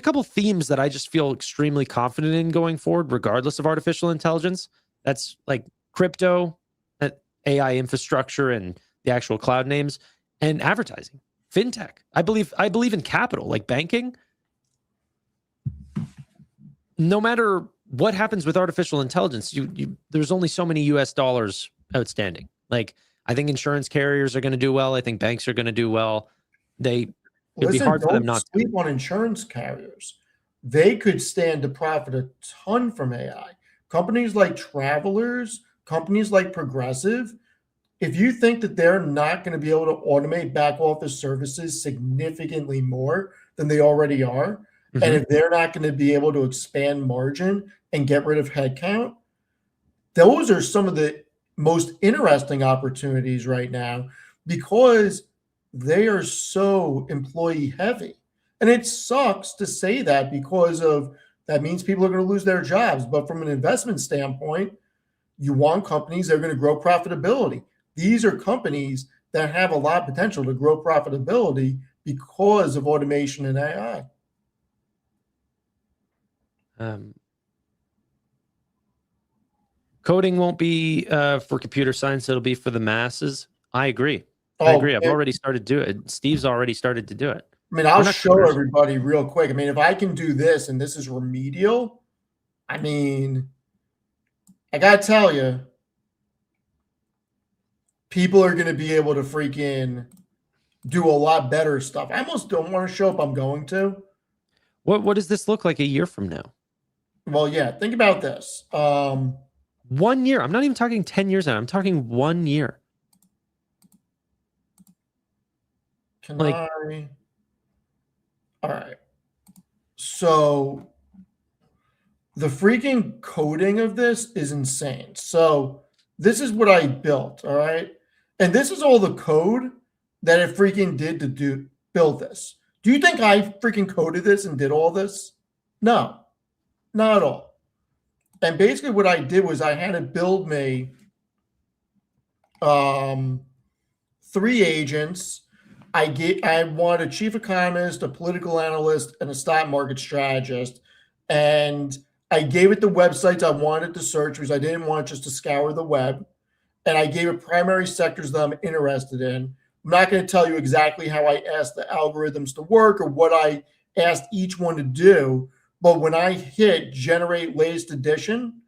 couple themes that I just feel extremely confident in going forward, regardless of artificial intelligence. That's like crypto, AI infrastructure, and the actual cloud names, and advertising, fintech. I believe in capital, like banking. No matter what happens with artificial intelligence, there's only so many US dollars outstanding. Like I think insurance carriers are going to do well. I think banks are going to do well. It'd be hard for them Don't not to. sleep on insurance carriers. They could stand to profit a ton from AI. Companies like Travelers, companies like Progressive, if you think that they're not going to be able to automate back office services significantly more than they already are, and if they're not going to be able to expand margin and get rid of headcount, those are some of the most interesting opportunities right now because they are so employee heavy. And it sucks to say that because of that means people are going to lose their jobs. But from an investment standpoint, you want companies that are going to grow profitability. These are companies that have a lot of potential to grow profitability because of automation and AI. Coding won't be for computer science. It'll be for the masses. I agree. Oh, I've already started to do it. Steve's already started to do it. I mean, I'll show everybody real quick. I mean, if I can do this and this is remedial, I mean, I got to tell you, people are going to be able to freaking do a lot better stuff. I almost don't want to show up. I'm going to. What does this look like a year from now? Well, yeah, think about this. 1 year. I'm not even talking 10 years now. I'm talking 1 year. Can I? All right. So the freaking coding of this is insane. So this is what I built. All right. And this is all the code that it freaking did to build this. Do you think I freaking coded this and did all this? No, not at all. And basically what I did was I had to build me 3 agents. I want a chief economist, a political analyst, and a stock market strategist. And I gave it the websites I wanted to search because I didn't want just to scour the web. And I gave it primary sectors that I'm interested in. I'm not going to tell you exactly how I asked the algorithms to work or what I asked each one to do. But when I hit generate latest edition,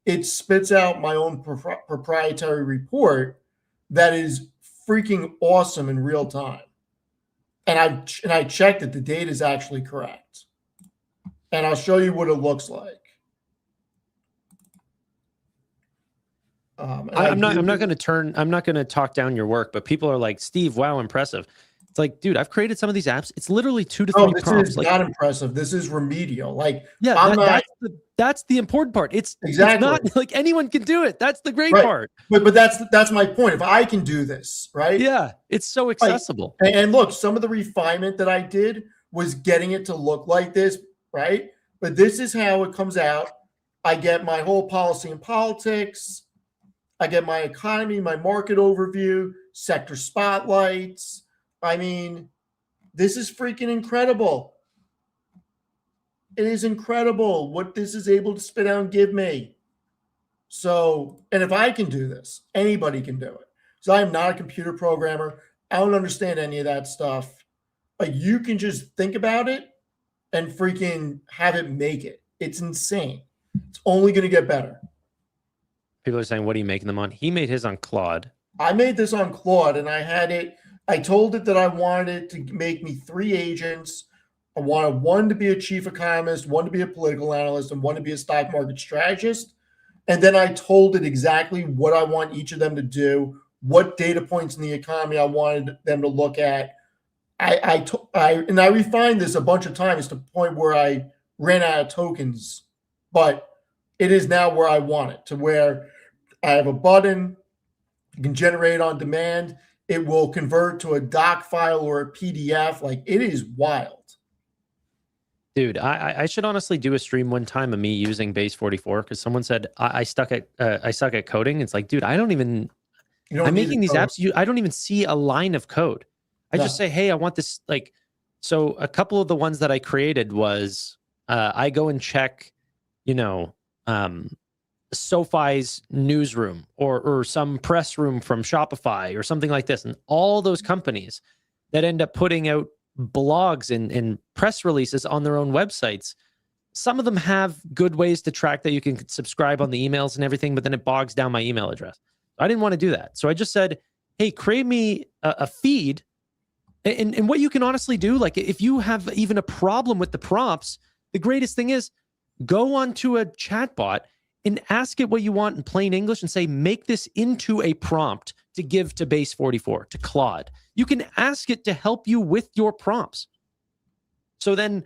it spits out my own proprietary report that is freaking awesome in real time. And I checked it. The data is actually correct. And I'll show you what it looks like. I'm not going to talk down your work, but people are like, Steve, wow, impressive. It's like, dude, I've created some of these apps. It's literally 2 to 3 Oh, this prompts. is Like, not impressive. This is remedial. Like, yeah, I'm not that's the important part. It's exactly not like anyone can do it. That's the great right. part. But that's my point. If I can do this, right? Yeah, it's so Like, accessible. and look, some of the refinement that I did was getting it to look like this, right? But this is how it comes out. I get my whole policy and politics. I get my economy, my market overview, sector spotlights. I mean, this is freaking incredible. It is incredible what this is able to spit out and give me. So, and if I can do this, anybody can do it. So I am not a computer programmer. I don't understand any of that stuff. Like, you can just think about it and freaking have it make it. It's insane. It's only going to get better. People are saying, what are you making them on? He made his on Claude. I made this on Claude, and I told it that I wanted it to make me 3 agents. I wanted one to be a chief economist, one to be a political analyst, and one to be a stock market strategist. And then I told it exactly what I want each of them to do, what data points in the economy I wanted them to look at. I refined this a bunch of times to the point where I ran out of tokens, but it is now where I want it, to where I have a button, you can generate on demand. It will convert to a doc file or a PDF. Like, it is wild. Dude, I should honestly do a stream one time of me using Base 44 because someone said I suck at coding. It's like, dude, I'm making these apps. I don't even see a line of code. I just say, hey, I want this. Like, so a couple of the ones that I created was I go and check, SoFi's newsroom or some press room from Shopify or something like this, and all those companies that end up putting out blogs and press releases on their own websites. Some of them have good ways to track that you can subscribe on the emails and everything, but then it bogs down my email address. I didn't want to do that. So I just said, hey, create me a feed. And what you can honestly do, like if you have even a problem with the prompts, the greatest thing is go onto a chatbot and ask it what you want in plain English and say, make this into a prompt to give to Base 44, to Claude. You can ask it to help you with your prompts. So then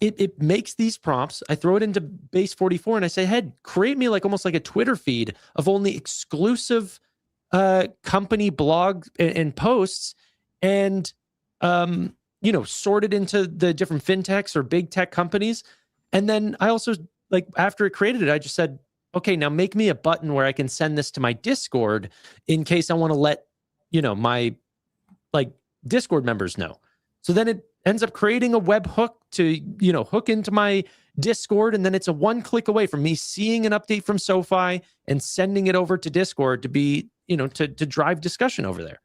it makes these prompts. I throw it into Base 44 and I say, hey, create me almost like a Twitter feed of only exclusive company blog and posts, and sort it into the different fintechs or big tech companies. And then I also, after it created it, I just said, okay, now make me a button where I can send this to my Discord in case I want to let, my Discord members know. So then it ends up creating a web hook to, hook into my Discord. And then it's a one click away from me seeing an update from SoFi and sending it over to Discord to be, to drive discussion over there.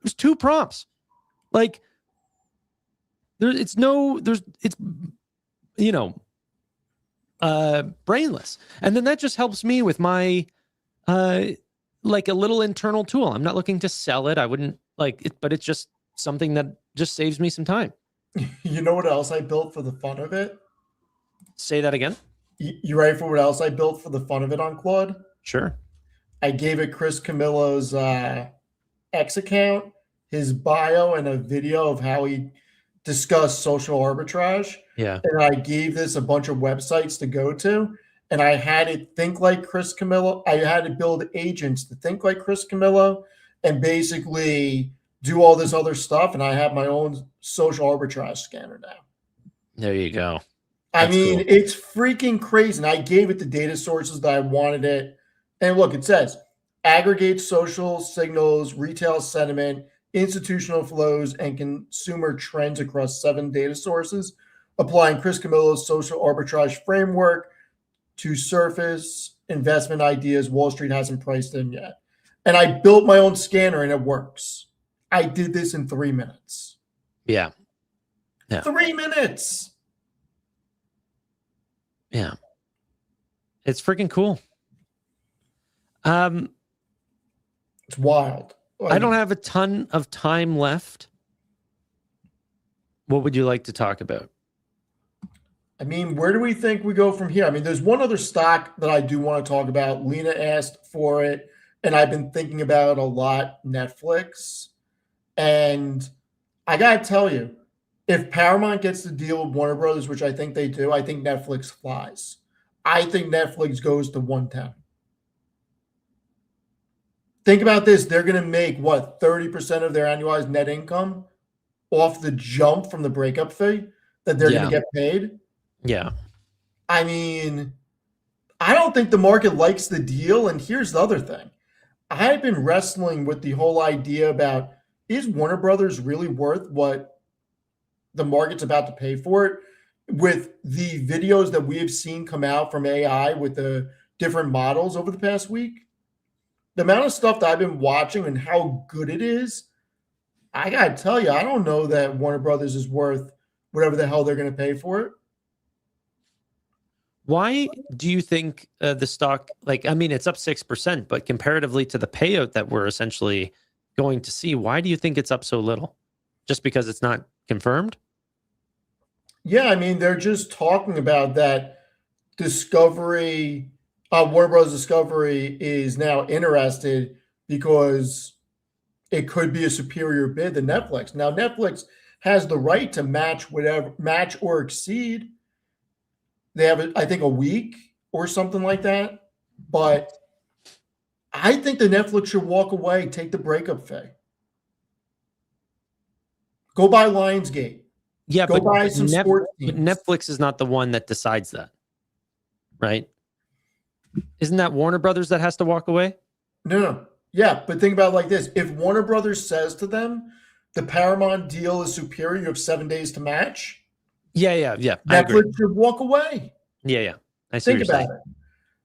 There's 2 prompts. It's brainless. And then that just helps me with my a little internal tool. I'm not looking to sell it. I wouldn't like it, but it's just something that just saves me some time. You know what else I built for the fun of it? Say that again. You ready for what else I built for the fun of it on Claude? Sure. I gave it Chris Camillo's X account, his bio, and a video of how he discussed social arbitrage. Yeah. And I gave this a bunch of websites to go to, and I had it think like Chris Camillo. I had to build agents to think like Chris Camillo and basically do all this other stuff. And I have my own social arbitrage scanner now. There you go. That's cool. It's freaking crazy. And I gave it the data sources that I wanted it. And look, it says aggregate social signals, retail sentiment, institutional flows, and consumer trends across 7 data sources, applying Chris Camillo's social arbitrage framework to surface investment ideas Wall Street hasn't priced in yet. And I built my own scanner and it works. I did this in 3 minutes. Yeah. 3 minutes. Yeah. It's freaking cool. It's wild. I don't have a ton of time left. What would you like to talk about? I mean, where do we think we go from here? I mean, there's one other stock that I do want to talk about. Lena asked for it, and I've been thinking about it a lot, Netflix. And I got to tell you, if Paramount gets the deal with Warner Brothers, which I think they do, I think Netflix flies. I think Netflix goes to 110. Think about this. They're going to make, what, 30% of their annualized net income off the jump from the breakup fee that they're going to get paid? Yeah. I mean, I don't think the market likes the deal. And here's the other thing. I've been wrestling with the whole idea about, is Warner Brothers really worth what the market's about to pay for it? With the videos that we have seen come out from AI with the different models over the past week, the amount of stuff that I've been watching and how good it is, I got to tell you, I don't know that Warner Brothers is worth whatever the hell they're going to pay for it. Why do you think the stock, like, I mean, it's up 6%, but comparatively to the payout that we're essentially going to see, why do you think it's up so little? Just because it's not confirmed? Yeah, I mean, they're just talking about that Discovery, Warner Bros. Discovery is now interested because it could be a superior bid than Netflix. Now, Netflix has the right to match or exceed. They have, I think, a week or something like that. But I think the Netflix should walk away, take the breakup fee. Go buy Lionsgate. Yeah, Go buy some sports but teams. Netflix is not the one that decides that, right? Isn't that Warner Brothers that has to walk away? No. Yeah, but think about it like this. If Warner Brothers says to them, the Paramount deal is superior, you have 7 days to match. Yeah. Netflix should walk away. Yeah. I see Think about it.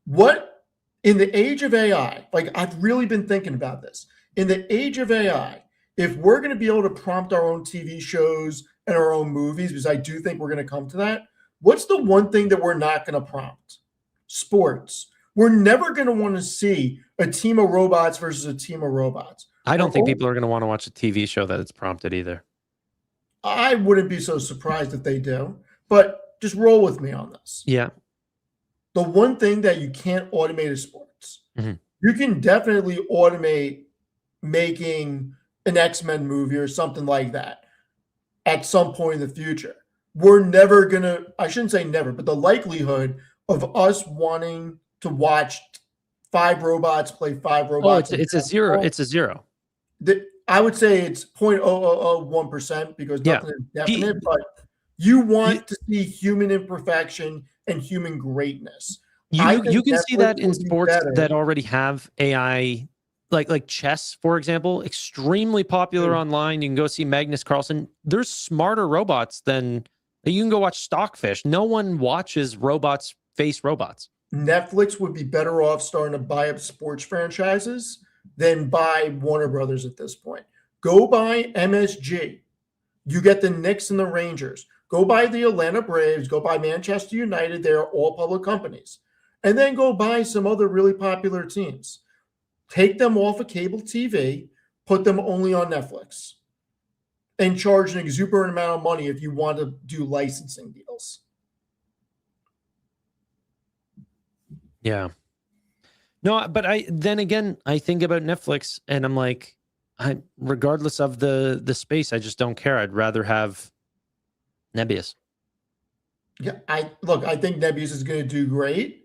What, in the age of AI, like I've really been thinking about this. In the age of AI, if we're going to be able to prompt our own TV shows and our own movies, because I do think we're going to come to that, what's the one thing that we're not going to prompt? Sports. We're never going to want to see a team of robots versus a team of robots. I don't think people are going to want to watch a TV show that it's prompted either. I wouldn't be so surprised if they do, but just roll with me on this. Yeah. The one thing that you can't automate is sports. Mm-hmm. You can definitely automate making an X-Men movie or something like that at some point in the future. We're never going to, I shouldn't say never, but the likelihood of us wanting to watch 5 robots play 5 robots. Oh, it's a zero. It's a zero. I would say it's 0.0001% because nothing is definite, but you want to see human imperfection and human greatness. You can see that in sports that already have AI, like chess, for example, extremely popular online. You can go see Magnus Carlsen. There's smarter robots than you can go watch Stockfish. No one watches robots face robots. Netflix would be better off starting to buy up sports franchises than buy Warner Brothers at this point. Go buy MSG. You get the Knicks and the Rangers. Go buy the Atlanta Braves. Go buy Manchester United. They're all public companies. And then go buy some other really popular teams. Take them off of cable TV, put them only on Netflix, and charge an exuberant amount of money if you want to do licensing deals. Yeah. No, but I think about Netflix and I'm like, regardless of the space, I just don't care. I'd rather have Nebius. Yeah, I think Nebius is going to do great.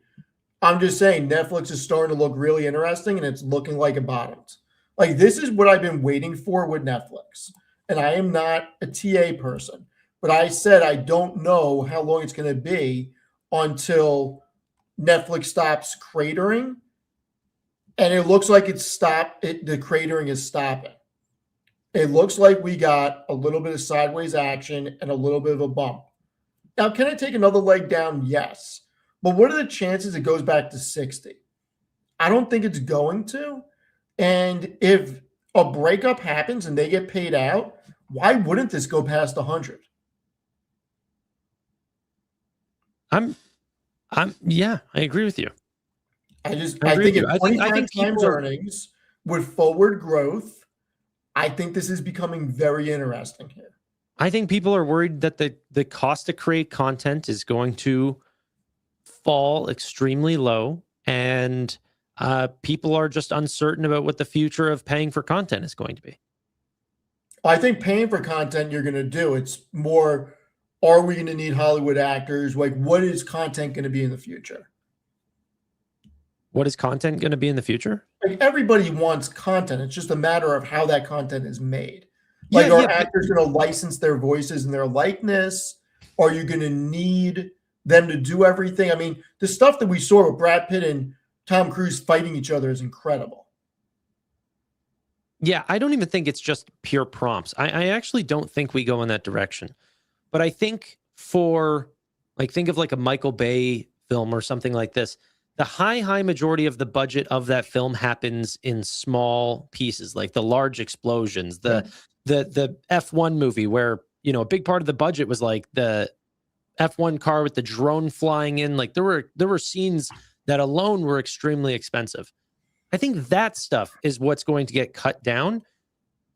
I'm just saying Netflix is starting to look really interesting and it's looking like it bottomed. Like this is what I've been waiting for with Netflix. And I am not a TA person, but I said I don't know how long it's going to be until Netflix stops cratering. And it looks like it's stopped. The cratering is stopping. It looks like we got a little bit of sideways action and a little bit of a bump. Now, can it take another leg down? Yes. But what are the chances it goes back to 60? I don't think it's going to. And if a breakup happens and they get paid out, why wouldn't this go past 100? Yeah, I agree with you. I think at 25 times earnings with forward growth, I think this is becoming very interesting here. I think people are worried that the cost to create content is going to fall extremely low, and people are just uncertain about what the future of paying for content is going to be. I think paying for content you're going to do. It's more, are we going to need Hollywood actors? Like, what is content going to be in the future? What is content going to be in the future? Like, everybody wants content. It's just a matter of how that content is made. Yeah, Like, yeah, are but actors going to license their voices and their likeness? Are you going to need them to do everything? I mean, the stuff that we saw with Brad Pitt and Tom Cruise fighting each other is incredible. yeah, I don't even think it's just pure prompts. I actually don't think we go in that direction. But I think for like, think of like a Michael Bay film or something like this. The high majority of the budget of that film happens in small pieces, like the large explosions, Yeah. the F1 movie where, you know, a big part of the budget was like the F1 car with the drone flying in. Like there were scenes that alone were extremely expensive. I think that stuff is what's going to get cut down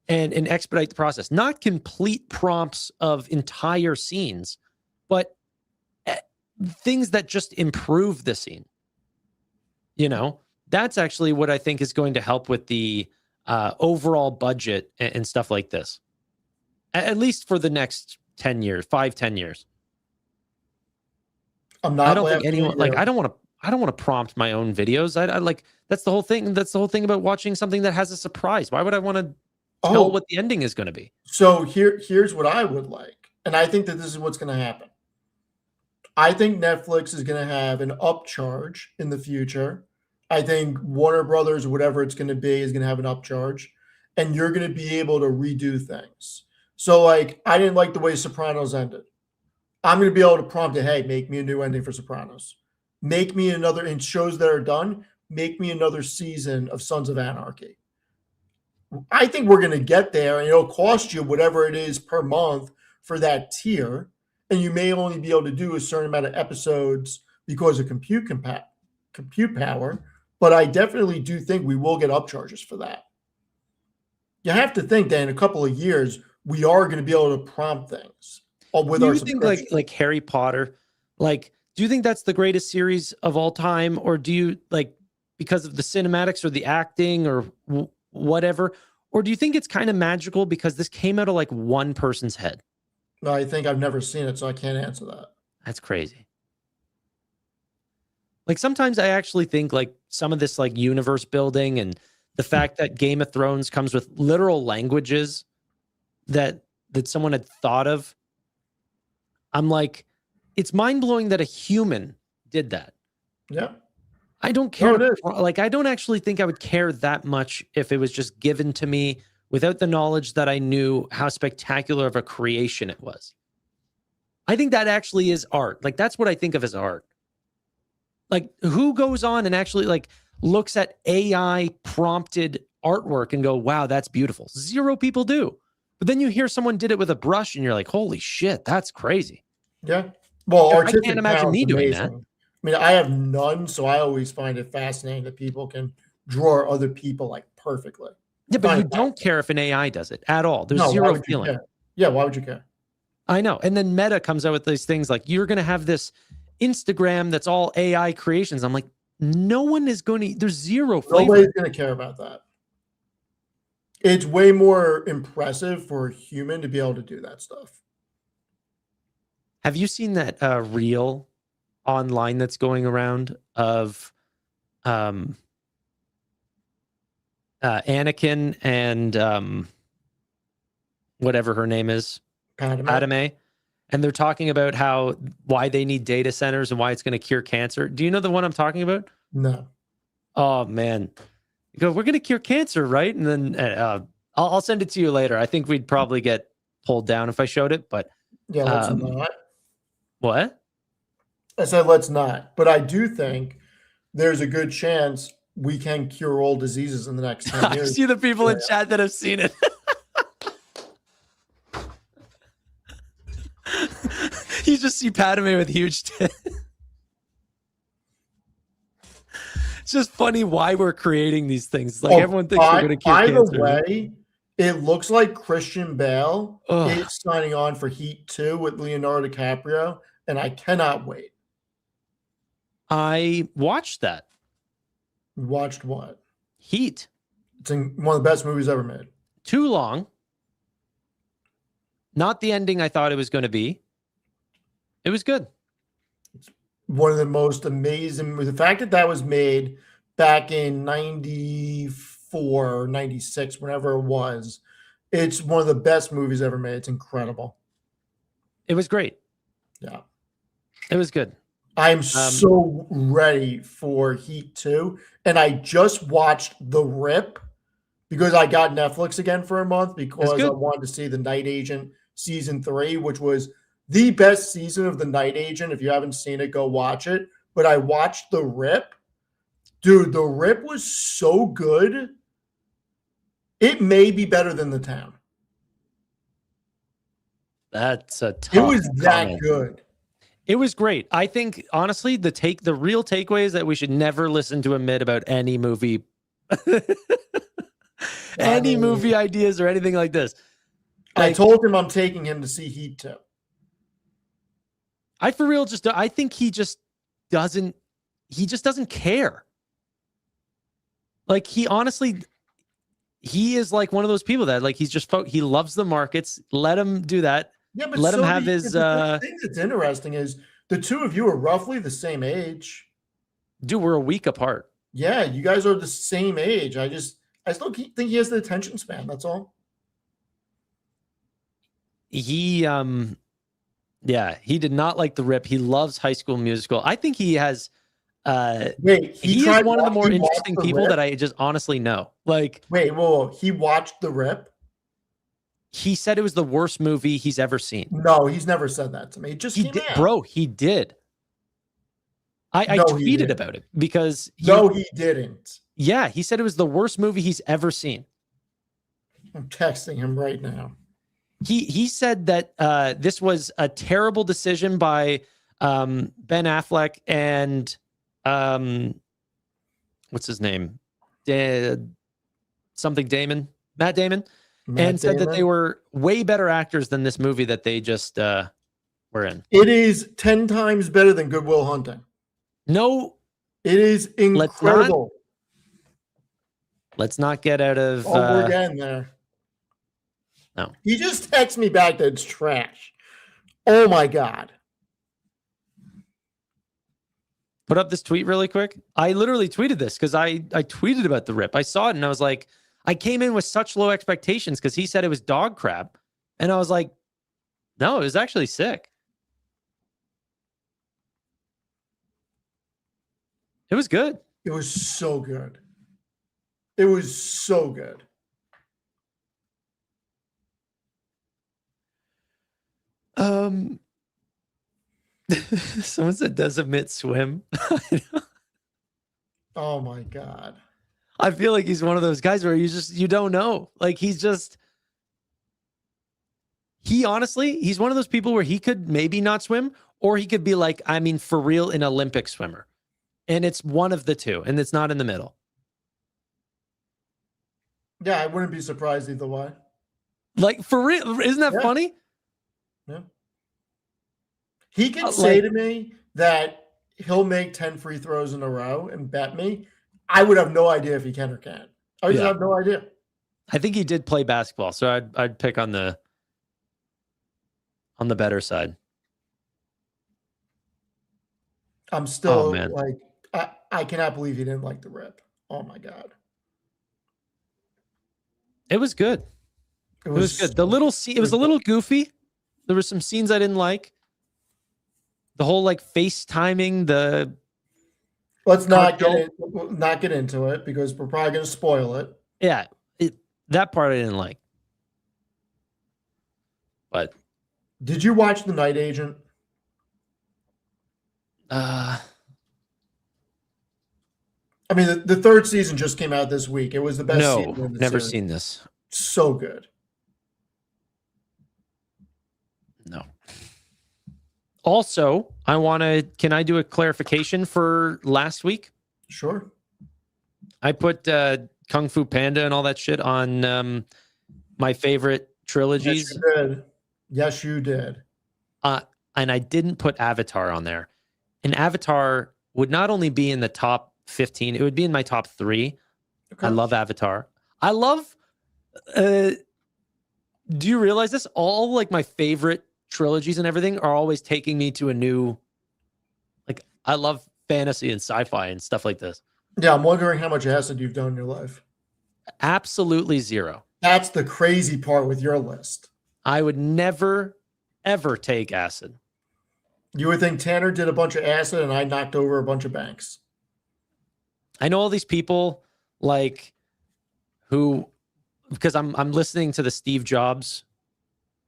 and expedite the process. Not complete prompts of entire scenes, but things that just improve the scene. You know, that's actually what I think is going to help with the overall budget and stuff like this. At least for the next 10 years, 5-10 years. I'm I not don't think laughing anyone at like you. I don't want to prompt my own videos. I like that's the whole thing. That's the whole thing about watching something that has a surprise. Why would I want to tell Oh, what the ending is going to be? so here's what I would like, and I think that this is what's going to happen. I think Netflix is going to have an upcharge in the future. I think Warner Brothers, whatever it's going to be, is going to have an upcharge, and you're going to be able to redo things. So, like, I didn't like the way Sopranos ended. I'm going to be able to prompt it, hey, make me a new ending for Sopranos. Make me another, in shows that are done, make me another season of Sons of Anarchy. I think we're going to get there, and it'll cost you whatever it is per month for that tier, and you may only be able to do a certain amount of episodes because of compute power. But I definitely do think we will get upcharges for that. You have to think that in a couple of years we are going to be able to prompt things with Do our you think subscription. like Harry Potter, like do you think that's the greatest series of all time, or do you like because of the cinematics or the acting or whatever, or do you think it's kind of magical because this came out of like one person's head? I think I've never seen it, so I can't answer that. That's crazy. Like sometimes I actually think like some of this like universe building and the fact that Game of Thrones comes with literal languages that someone had thought of. I'm like, it's mind blowing that a human did that. Yeah. I don't care. Like, I don't actually think I would care that much if it was just given to me without the knowledge that I knew how spectacular of a creation it was. I think that actually is art. Like, that's what I think of as art. Like, who goes on and actually like looks at AI prompted artwork and go, wow, that's beautiful. Zero people do. But then you hear someone did it with a brush and you're like, holy shit, that's crazy. Yeah. Well, I artistic can't imagine talent's me doing amazing. that. I mean, I have none, so I always find it fascinating that people can draw other people like perfectly. Yeah, but you don't care if an AI does it at all. There's zero feeling. Yeah, why would you care? I know. And then Meta comes out with these things like you're going to have this Instagram that's all AI creations. I'm like, no one is going to, there's zero flavor. Nobody's going to care about that. It's way more impressive for a human to be able to do that stuff. Have you seen that reel online that's going around of Anakin and whatever her name is, Padme, and they're talking about why they need data centers and why it's going to cure cancer. Do you know the one I'm talking about? No. Oh man, you go, we're going to cure cancer, right? And then I'll send it to you later. I think we'd probably get pulled down if I showed it, but yeah, let's not. What? I said let's not, but I do think there's a good chance we can cure all diseases in the next 10 years. I see the people in chat that have seen it. You just see Padme with huge tits. It's just funny why we're creating these things. Like everyone thinks we're going to cure cancer. By the way, it looks like Christian Bale is signing on for Heat 2 with Leonardo DiCaprio, and I cannot wait. I watched that. You watched what? Heat. It's one of the best movies ever made. Too long. Not the ending I thought it was going to be. It was good. One of the most amazing, the fact that that was made back in 94 or 96, whenever it was, it's one of the best movies ever made. It's incredible. It was great. Yeah. It was good. I'm so ready for Heat 2. And I just watched The Rip because I got Netflix again for a month because I wanted to see The Night Agent season 3, which was the best season of The Night Agent. If you haven't seen it, go watch it. But I watched The Rip. Dude, The Rip was so good. It may be better than The Town. That's a tough It was that comment. good. It was great. I think, honestly, the real takeaway is that we should never listen to Amit about any movie, movie ideas or anything like this. I told him I'm taking him to see Heat 2. I think he just doesn't care. Like, he is like one of those people that, like, he loves the markets. Let him do that. Yeah, but let him have his. The thing that's interesting is the two of you are roughly the same age. Dude, we're a week apart. Yeah, you guys are the same age. I still think he has the attention span. That's all. He did not like The Rip. He loves High School Musical. I think he has. He is one of the more interesting people that I just honestly know. Like, he watched The Rip. He said it was the worst movie he's ever seen. No, he's never said that to me. It just came out. Bro, he did. I tweeted about it because he didn't. Yeah, he said it was the worst movie he's ever seen. I'm texting him right now. He said that this was a terrible decision by Ben Affleck and what's his name? Matt Damon. Said that they were way better actors than this movie that they just were in. It is 10 times better than Good Will Hunting. No. It is incredible. Let's not get out of... we're getting there. No. He just texted me back that it's trash. Oh, my God. Put up this tweet really quick. I literally tweeted this because I tweeted about The Rip. I saw it and I was like... I came in with such low expectations because he said it was dog crap. And I was like, no, it was actually sick. It was good. It was so good. It was so good. Someone said, does Amit swim? Oh, my God. I feel like he's one of those guys where you don't know. Like, he's one of those people where he could maybe not swim, or he could be like, I mean, for real, an Olympic swimmer. And it's one of the two, and it's not in the middle. Yeah, I wouldn't be surprised either way. Like, for real, isn't that funny? Yeah. He can say to me that he'll make 10 free throws in a row and bet me. I would have no idea if he can or can't. I just have no idea. I think he did play basketball, so I'd pick on the better side. I'm still like, I cannot believe he didn't like The Rip. Oh my God. It was good. It was good. The little scene, it was a little goofy. There were some scenes I didn't like. The whole like FaceTiming, the let's not get into it because we're probably going to spoil it. Yeah, that part I didn't like. But did you watch The Night Agent? I mean, the third season just came out this week. It was the best season in the never series. Seen this. So good. No. Also, can I do a clarification for last week? Sure. I put Kung Fu Panda and all that shit on my favorite trilogies. Yes, you did. Yes, you did. And I didn't put Avatar on there. And Avatar would not only be in the top 15, it would be in my top 3. Okay. I love Avatar. I love Do you realize this? All like my favorite trilogies and everything are always taking me to a new, like, I love fantasy and sci-fi and stuff like this. Yeah, I'm wondering how much acid you've done in your life. Absolutely zero. That's the crazy part with your list. I would never, ever take acid. You would think Tanner did a bunch of acid and I knocked over a bunch of banks. I know all these people like who, because I'm listening to the Steve Jobs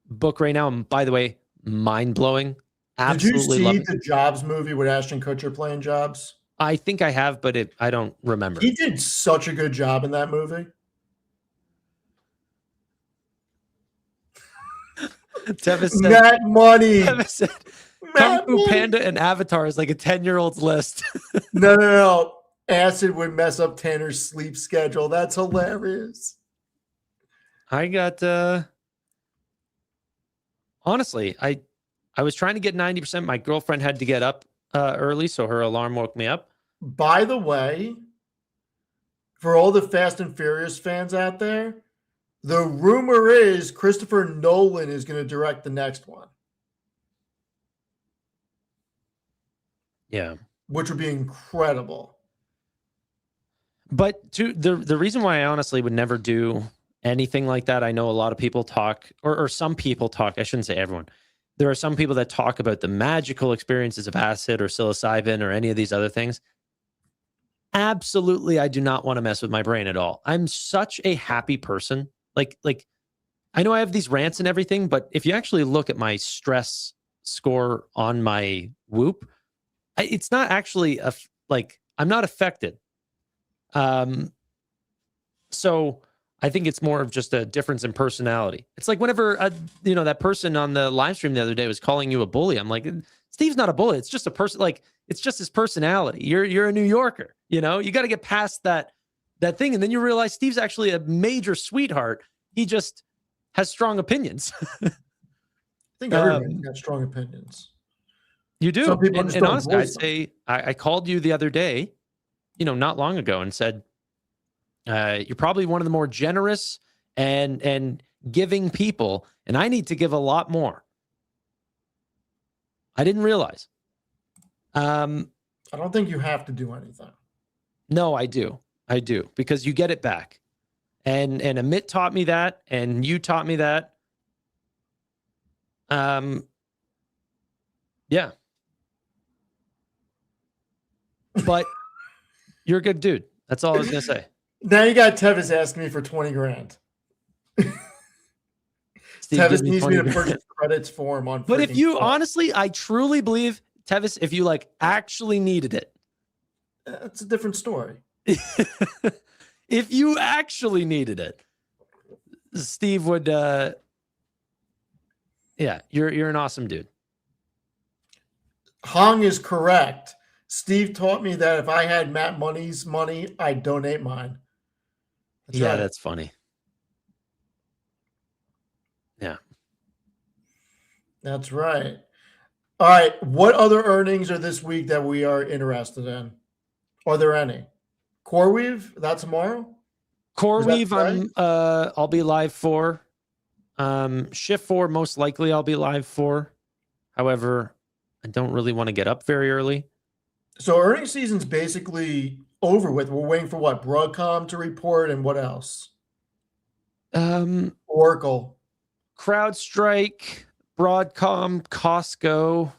book right now. And by the way, mind blowing. Absolutely Did you love see it. the Jobs movie with Ashton Kutcher playing Jobs? I think I have, but I don't remember. He did such a good job in that movie. Tevis said, That money. Tevis said, Kung Fu Panda and Avatar is like a 10-year-old's list. No. Acid would mess up Tanner's sleep schedule. That's hilarious. I got honestly, I was trying to get 90%. My girlfriend had to get up early, so her alarm woke me up. By the way, for all the Fast and Furious fans out there, the rumor is Christopher Nolan is going to direct the next one. Yeah. Which would be incredible. But the reason why I honestly would never do anything like that, I know a lot of people talk, or some people talk, I shouldn't say everyone. There are some people that talk about the magical experiences of acid or psilocybin or any of these other things. Absolutely, I do not want to mess with my brain at all. I'm such a happy person. Like I know I have these rants and everything, but if you actually look at my stress score on my Whoop, it's not actually like I'm not affected. So I think it's more of just a difference in personality. It's like whenever that person on the live stream the other day was calling you a bully. I'm like, Steve's not a bully. It's just a person. Like it's just his personality. You're a New Yorker. You got to get past that thing, and then you realize Steve's actually a major sweetheart. He just has strong opinions. I think everybody's got strong opinions. You do. Some people And honestly, I'd say I called you the other day, not long ago, and said, you're probably one of the more generous and giving people, and I need to give a lot more. I didn't realize. I don't think you have to do anything. No, I do. I do, because you get it back. And Amit taught me that, and you taught me that. Yeah. But you're a good dude. That's all I was gonna say. Now you got Tevis asking me for 20 grand. Tevis needs me to purchase credits for him on. But if you honestly, I truly believe, Tevis, if you actually needed it, it's a different story. If you actually needed it, Steve would. Yeah, you're an awesome dude. Hong is correct. Steve taught me that if I had Matt Money's money, I'd donate mine. That's right. That's funny. Yeah. That's right. All right. What other earnings are this week that we are interested in? Are there any? CoreWeave, that's tomorrow? CoreWeave, I'll be live for. Shift4, most likely I'll be live for. However, I don't really want to get up very early. So earnings season's basically over with. We're waiting for what? Broadcom to report, and what else? Oracle. CrowdStrike, Broadcom, Costco.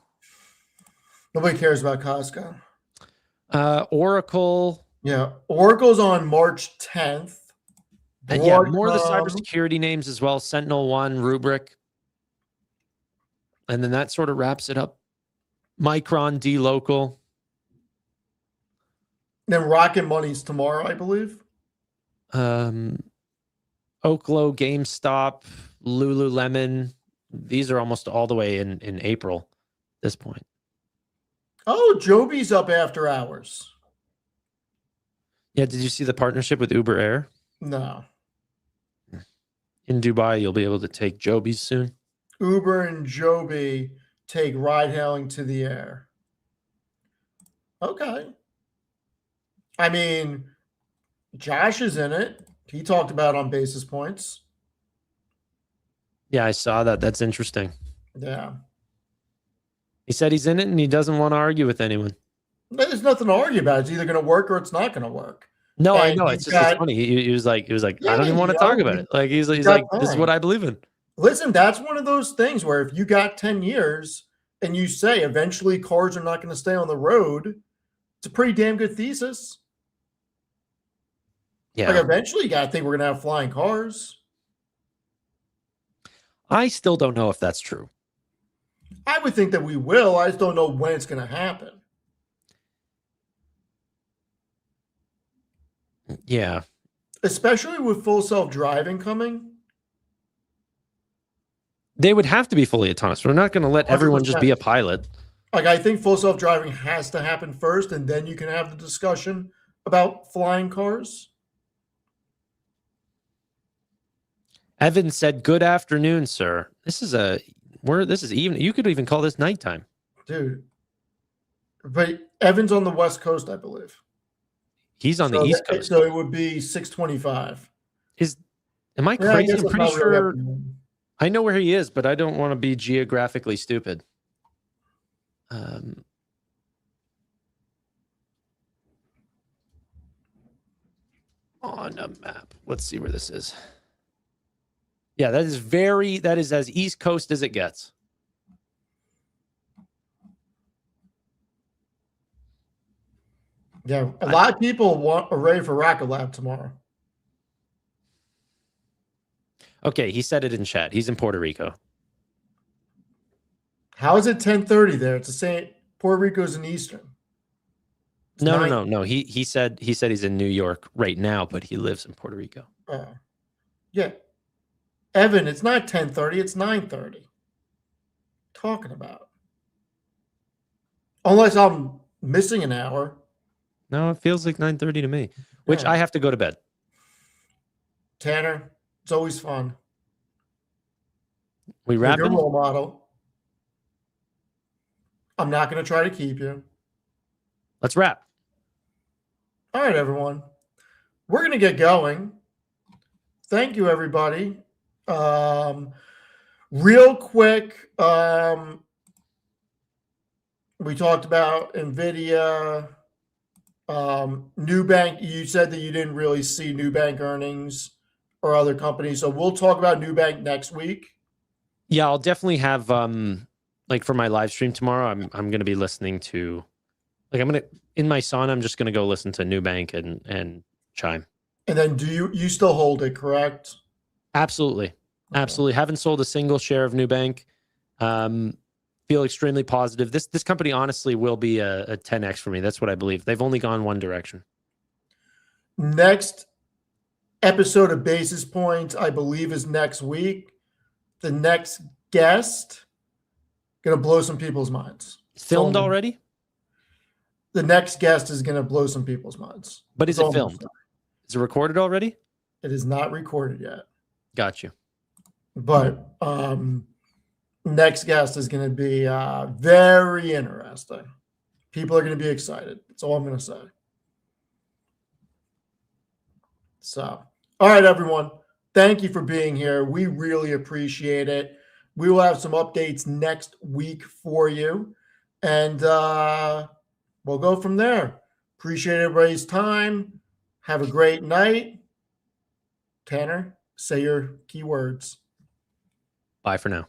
Nobody cares about Costco. Oracle. Yeah, Oracle's on March 10th. And yeah, more of the cybersecurity names as well. SentinelOne, Rubrik. And then that sort of wraps it up. Micron, D-Local. Then Rocket Money's tomorrow, I believe. Oklo, GameStop, Lululemon. These are almost all the way in April at this point. Oh, Joby's up after hours. Yeah, did you see the partnership with Uber Air? No. In Dubai, you'll be able to take Joby's soon. Uber and Joby take ride-hailing to the air. Okay. I mean, Josh is in it. He talked about on basis points. Yeah, I saw that. That's interesting. Yeah. He said he's in it and he doesn't want to argue with anyone. There's nothing to argue about. It's either going to work or it's not going to work. No, I And know. you've It's got, funny. He was like, I yeah, don't even want to talk about it. Like you've he's got like, this is what time. I believe in. Listen, that's one of those things where if you got 10 years and you say eventually cars are not going to stay on the road, it's a pretty damn good thesis. Yeah. Like eventually you got to think we're going to have flying cars. I still don't know if that's true. I would think that we will. I just don't know when it's going to happen. Yeah. Especially with full self-driving coming. They would have to be fully autonomous. We're not going to let everyone just be a 100%. pilot. Like I think full self-driving has to happen first, and then you can have the discussion about flying cars. Evan said, "Good afternoon, sir." This is evening. You could even call this nighttime. Dude. But Evan's on the West Coast, I believe. He's on the East Coast. So it would be 6:25. Am I Yeah, crazy? guess I'm that's pretty not really sure afternoon. I know where he is, but I don't want to be geographically stupid. On a map. Let's see where this is. Yeah, that is as East Coast as it gets. Yeah, a lot of people are ready for Rocket Lab tomorrow. Okay, he said it in chat. He's in Puerto Rico. How is it 10:30 there? It's the same. Puerto Rico's in Eastern. It's No. He said he's in New York right now, but he lives in Puerto Rico. Yeah. Evan, it's not 10:30, it's 9:30. Talking about. Unless I'm missing an hour. No, it feels like 9:30 to me, which Yeah. I have to go to bed. Tanner, it's always fun. We You're a wrapping? role model. I'm not going to try to keep you. Let's wrap. All right, everyone. We're going to get going. Thank you, everybody. Real quick, we talked about Nvidia, Nubank. You said that you didn't really see Nubank earnings or other companies, so we'll talk about Nubank next week. Yeah, I'll definitely have like for my live stream tomorrow. I'm going to be listening to, like, I'm going to in my sauna. I'm just going to go listen to Nubank and Chime. And then do you still hold it, correct? Absolutely. Absolutely. Haven't sold a single share of Nubank. Feel extremely positive. This company honestly will be a 10x for me. That's what I believe. They've only gone one direction. Next episode of Basis Points, I believe, is next week. The next guest gonna blow some people's minds. Filmed already? The next guest is gonna blow some people's minds. But is it filmed? Is it recorded already? It is not recorded yet. Got you. But next guest is going to be very interesting. People are going to be excited. That's all I'm going to say. So, all right, everyone. Thank you for being here. We really appreciate it. We will have some updates next week for you. And we'll go from there. Appreciate everybody's time. Have a great night. Tanner, say your key words. Bye for now.